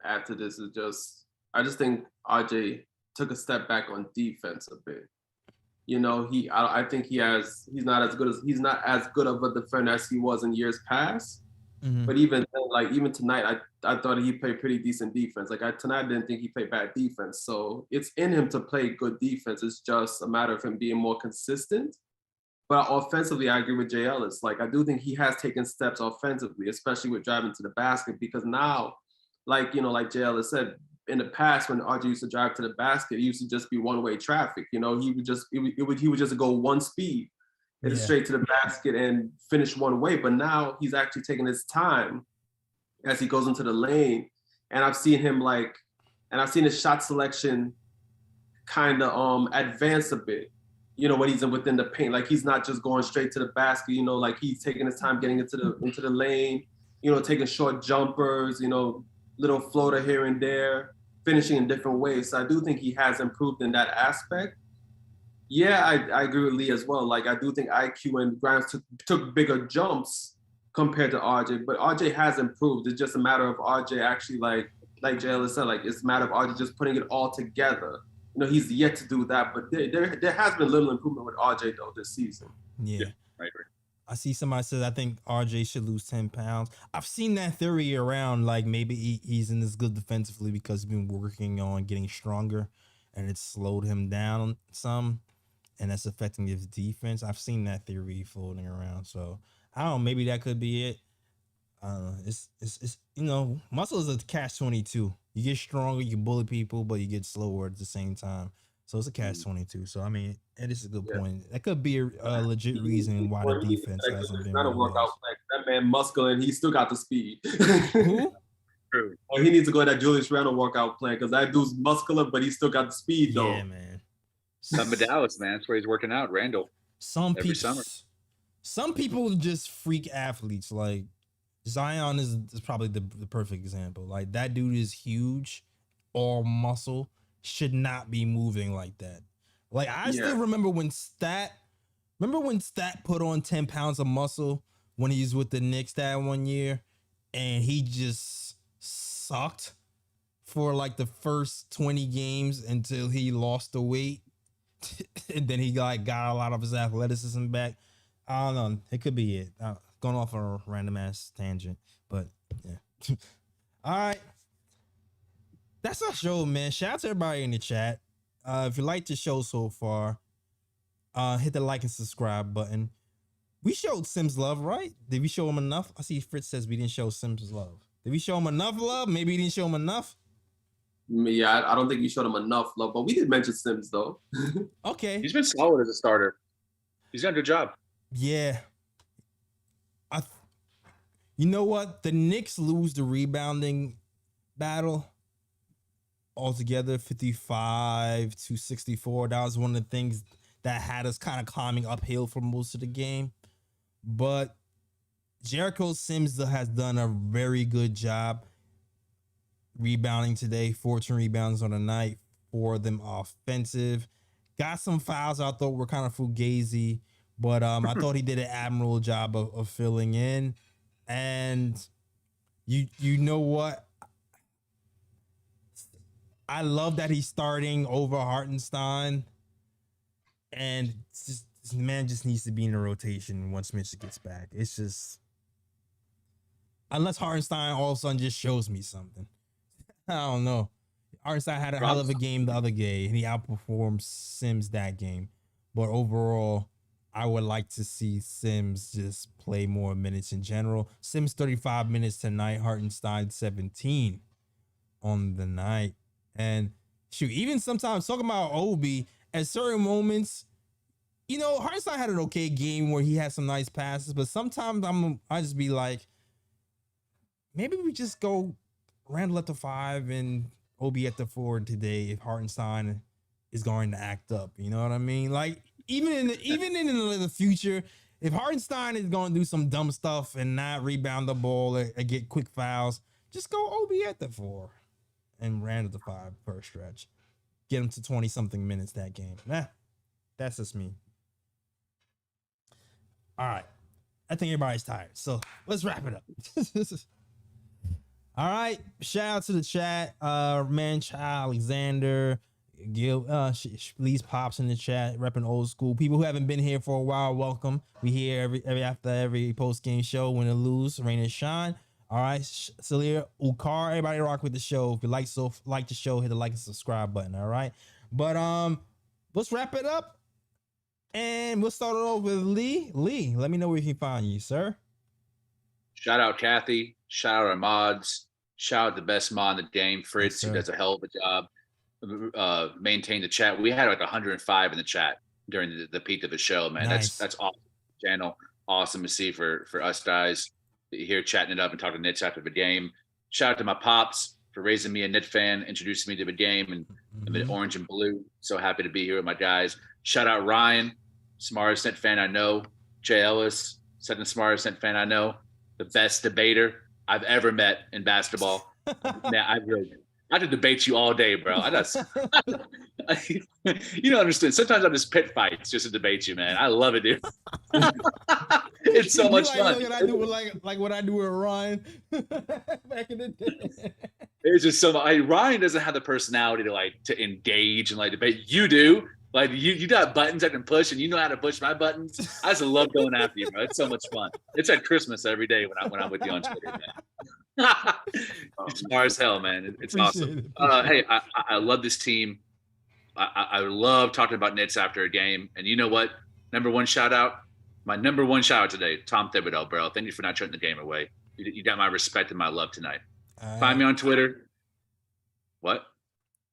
add to this is I just think RJ took a step back on defense a bit. You know, I think he's not as good of a defender as he was in years past. But even tonight, I thought he played pretty decent defense. Tonight I didn't think he played bad defense. So it's in him to play good defense. It's just a matter of him being more consistent. But offensively, I agree with Jay Ellis. I do think he has taken steps offensively, especially with driving to the basket, because now, like Jay Ellis said, in the past when RJ used to drive to the basket, it used to just be one-way traffic. He would just go one speed. It's straight to the basket and finish one way. But now he's actually taking his time as he goes into the lane. And I've seen his shot selection kind of advance a bit, when he's within the paint. He's not just going straight to the basket, he's taking his time getting into the lane, taking short jumpers, little floater here and there, finishing in different ways. So I do think he has improved in that aspect. Yeah, I agree with Lee as well. I do think IQ and Grimes took bigger jumps compared to RJ, but RJ has improved. It's just a matter of RJ actually, like Jay Ellis said, it's a matter of RJ just putting it all together. He's yet to do that, but there has been little improvement with RJ though this season. Yeah, I agree. I see somebody says I think RJ should lose 10 pounds. I've seen that theory around, maybe he's in this good defensively because he's been working on getting stronger and it's slowed him down some. And that's affecting his defense. I've seen that theory floating around. So I don't know, maybe that could be it. It's muscle is a catch-22. You get stronger, you can bully people, but you get slower at the same time. So it's a catch-22. So I mean, it is a good point. That could be a legit reason why the defense hasn't been. Not a workout plan. That man muscular and he still got the speed. Who? True. Well, he needs to go to that Julius Randle workout plan because that dude's muscular, but he still got the speed though. Yeah, man. Dallas, man. That's where he's working out, Randall. Every summer. Some people are just freak athletes. Zion is probably the perfect example. That dude is huge, all muscle, should not be moving like that. I still remember when Stat put on 10 pounds of muscle when he was with the Knicks that one year, and he just sucked for the first 20 games until he lost the weight. And then he got a lot of his athleticism back. I don't know. It could be it. Going off on a random ass tangent, but yeah. All right. That's our show, man. Shout out to everybody in the chat. If you like the show so far, hit the like and subscribe button. We showed Sims love, right? Did we show him enough? I see Fritz says we didn't show Sims love. Did we show him enough love? Maybe we didn't show him enough. Yeah, I don't think we showed him enough love, but we did mention Sims though. Okay. He's been solid as a starter. He's done a good job. Yeah. You know what? The Knicks lose the rebounding battle altogether, 55-64. That was one of the things that had us kind of climbing uphill for most of the game. But Jericho Sims has done a very good job rebounding today. 14 rebounds on the night, 4 of them offensive. Got some fouls I thought were kind of fugazi, but I thought he did an admirable job of filling in. And you know what? I love that he's starting over Hartenstein. And this man just needs to be in the rotation once Mitchell gets back. It's just, unless Hartenstein all of a sudden just shows me something. I don't know. Hartenstein had a hell of a game the other game, and he outperformed Sims that game. But overall, I would like to see Sims just play more minutes in general. Sims 35 minutes tonight, Hartenstein 17 on the night. And shoot, even sometimes talking about Obi, at certain moments, Hartenstein had an okay game where he had some nice passes, but sometimes I just be like, maybe we just go Randle at the 5 and Obi at the 4 today if Hartenstein is going to act up. You know what I mean? Even in the future, if Hartenstein is going to do some dumb stuff and not rebound the ball or get quick fouls, just go Obi at the 4 and Randle at the 5 per stretch. get him to 20-something minutes that game. Nah, that's just me. All right. I think everybody's tired, so let's wrap it up. All right. Shout out to the chat. Manchild, Alexander, Gil, please pops in the chat, repping old school. People who haven't been here for a while, welcome. We here after every post-game show, win or lose, rain and shine. All right, Celia, Ukar, everybody rock with the show. If you like the show, hit the like and subscribe button. All right, but let's wrap it up, and we'll start it off with Lee. Lee, let me know where we can find you, sir. Shout out Kathy. Shout out our mods. Shout out the best mod in the game, Fritz, who does a hell of a job. Maintain the chat. We had like 105 in the chat during the peak of the show, man. Nice. That's awesome. Channel, awesome to see for us guys here chatting it up and talking Knicks after the game. Shout out to my pops for raising me a Knicks fan, introducing me to the game and the orange and blue. So happy to be here with my guys. Shout out Ryan, smartest Knicks fan I know. Jay Ellis, second smartest Knicks fan I know. The best debater I've ever met in basketball. Man, I could debate you all day, bro. You don't understand. Sometimes I'm just pit fights just to debate you, man. I love it, dude. It's so much fun. What I do with like what I do with Ryan back in the day. It's just so Ryan doesn't have the personality to engage and debate. You do. Like you got buttons I can push, and you know how to push my buttons. I just love going after you, bro. It's so much fun. It's at Christmas every day when I'm with you on Twitter, man. It's smart as hell, man. It's awesome. Hey, I love this team. I love talking about Knicks after a game. And you know what? My number one shout out today, Tom Thibodeau, bro. Thank you for not turning the game away. You got my respect and my love tonight. Find me on Twitter. What?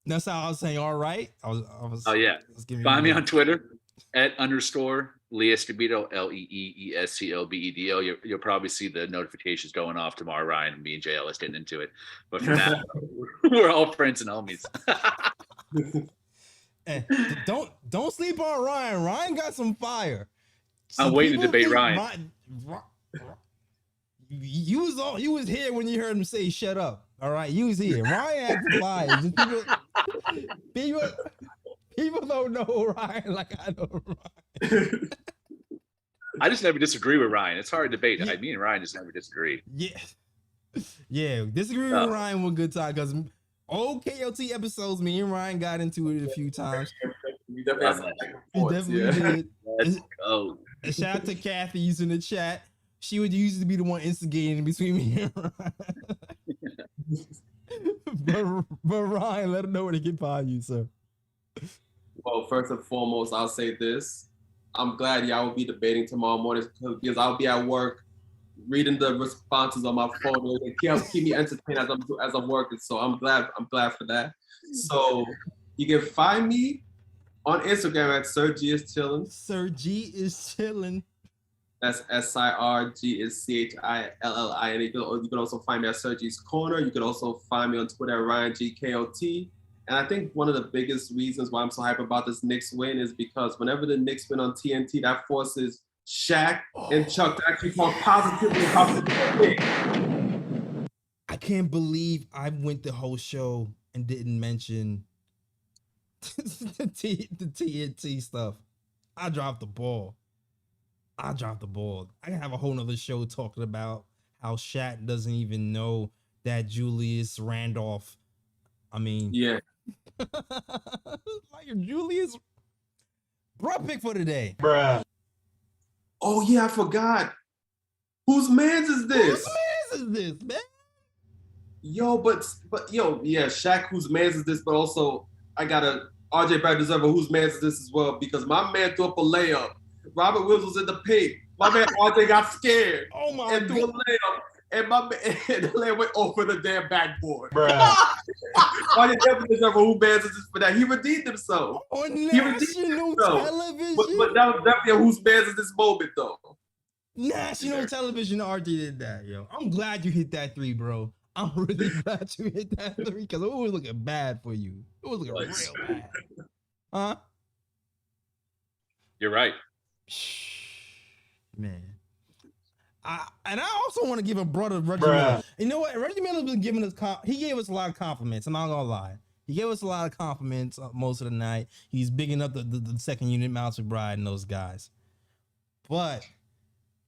That's how I was saying. All right. I was. Oh yeah. Find me on Twitter @_ Lee Escobedo, LEEESCOBEDO. You'll probably see the notifications going off tomorrow. Ryan and me and JL is getting into it, but for now, we're all friends and homies. Hey, don't sleep on Ryan. Ryan got some fire. I'm waiting to debate Ryan. You was here when you heard him say "shut up." All right, you was here. Ryan had some fire. People don't know Ryan like I know Ryan. I just never disagree with Ryan. It's hard to debate. Yeah. Me and Ryan just never disagree. Yeah. Disagree with Ryan one good time because old KOT episodes, me and Ryan got into it a few times. We definitely did. Let's go. And shout out to Kathy using the chat. She would usually be the one instigating between me and Ryan. but Ryan, let them know where they can find you, sir. Well, first and foremost, I'll say this. I'm glad y'all will be debating tomorrow morning because I'll be at work reading the responses on my phone. It keep me entertained as I'm working. So I'm glad for that. So you can find me on Instagram at Sir G is chilling. Sir G is chilling. That's SIRG is CHILLIN. You can also find me at Sir G's Corner. You can also find me on Twitter at RyanGKOT. And I think one of the biggest reasons why I'm so hyped about this Knicks win is because whenever the Knicks win on TNT, that forces Shaq and Chuck to actually talk positively about the game. I can't believe I went the whole show and didn't mention the TNT stuff. I dropped the ball. I can have a whole nother show talking about how Shaq doesn't even know that Julius Randolph. I mean, yeah. Like Julius, bro, pick for today, bruh. Oh yeah, I forgot. Whose man's is this? Man? Yo, but yeah, Shaq, whose man's is this? But also, I got a RJ Barrett deserve a whose man's is this as well because my man threw up a layup. Robert Wills was in the paint. My man RJ got scared. Oh my and threw a layup. And my man, the layup went over the damn backboard. Bruh. RJ definitely deserve a who man's is this for that. He redeemed himself. On national television. But that was definitely a whose man's is this moment though. National television, RJ did that, yo. I'm glad you hit that three, bro. I'm really glad you hit that three because it was looking bad for you. It was looking real bad. Huh? You're right. Man. I also want to give a brother Reggie Miller. You know what? Reggie Miller's been giving us he gave us a lot of compliments. I'm not gonna lie. He gave us a lot of compliments most of the night. He's bigging up the second unit, Miles McBride, and those guys. But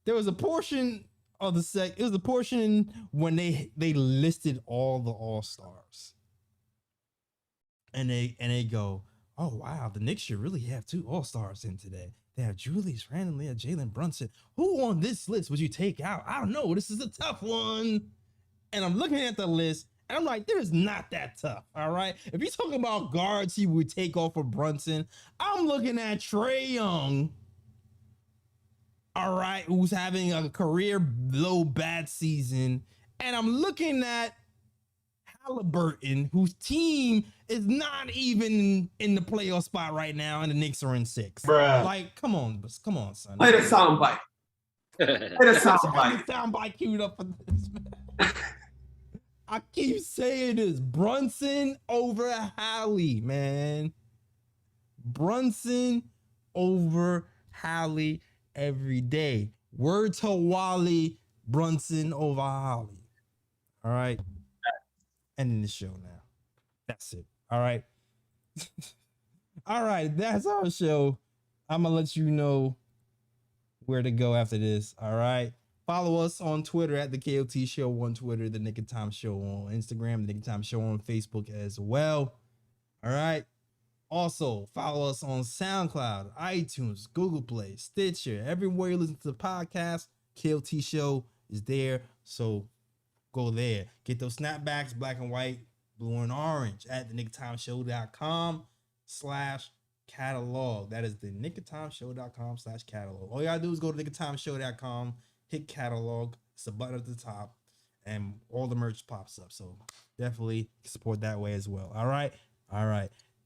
there was a portion of it was the portion when they listed all the All-Stars. And they go, oh wow, the Knicks should really have 2 All-Stars in today. They have Julius Randle, they have Jalen Brunson. Who on this list would you take out? I don't know. This is a tough one. And I'm looking at the list, and I'm like, there's not that tough. All right. If you're talking about guards he would take off for Brunson, I'm looking at Trae Young. All right, who's having a career low bad season. And I'm looking at Halliburton, whose team is not even in the playoff spot right now, and the Knicks are in 6. Bruh. Like, come on, son. Play the soundbite. Play the soundbite. Soundbite queued up for this, man. I keep saying this. Brunson over Hallie, man. Brunson over Hallie every day. Word to Wally, Brunson over Hallie. All right. Ending the show now. That's it. All right. All right. That's our show. I'm going to let you know where to go after this. All right. Follow us on Twitter at the KOT Show on Twitter, the Knick of Time Show on Instagram, the Knick of Time Show on Facebook as well. All right. Also, follow us on SoundCloud, iTunes, Google Play, Stitcher, everywhere you listen to the podcast. KOT Show is there. So go there. Get those snapbacks, black and white, blue and orange at the knickoftimeshow.com/catalog. That is the knickoftimeshow.com/catalog. All you gotta do is go to knickoftimeshow.com, hit catalog. It's a button at the top, and all the merch pops up. So definitely support that way as well. All right.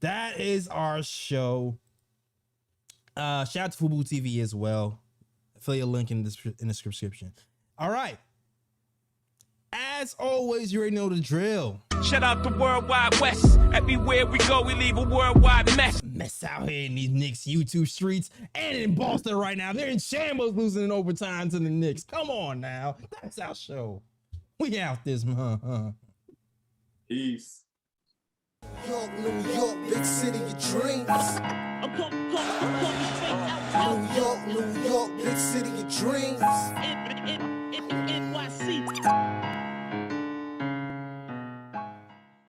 That is our show. Shout out to Fubu TV as well. Affiliate link in the description. All right. As always, you already know the drill. Shout out the Worldwide West. Everywhere we go, we leave a worldwide mess. Mess out here in these Knicks YouTube streets and in Boston right now. They're in shambles, losing in overtime to the Knicks. Come on now. That's our show. We out this month. Peace. York, New York, big city of dreams. New York, big city of dreams.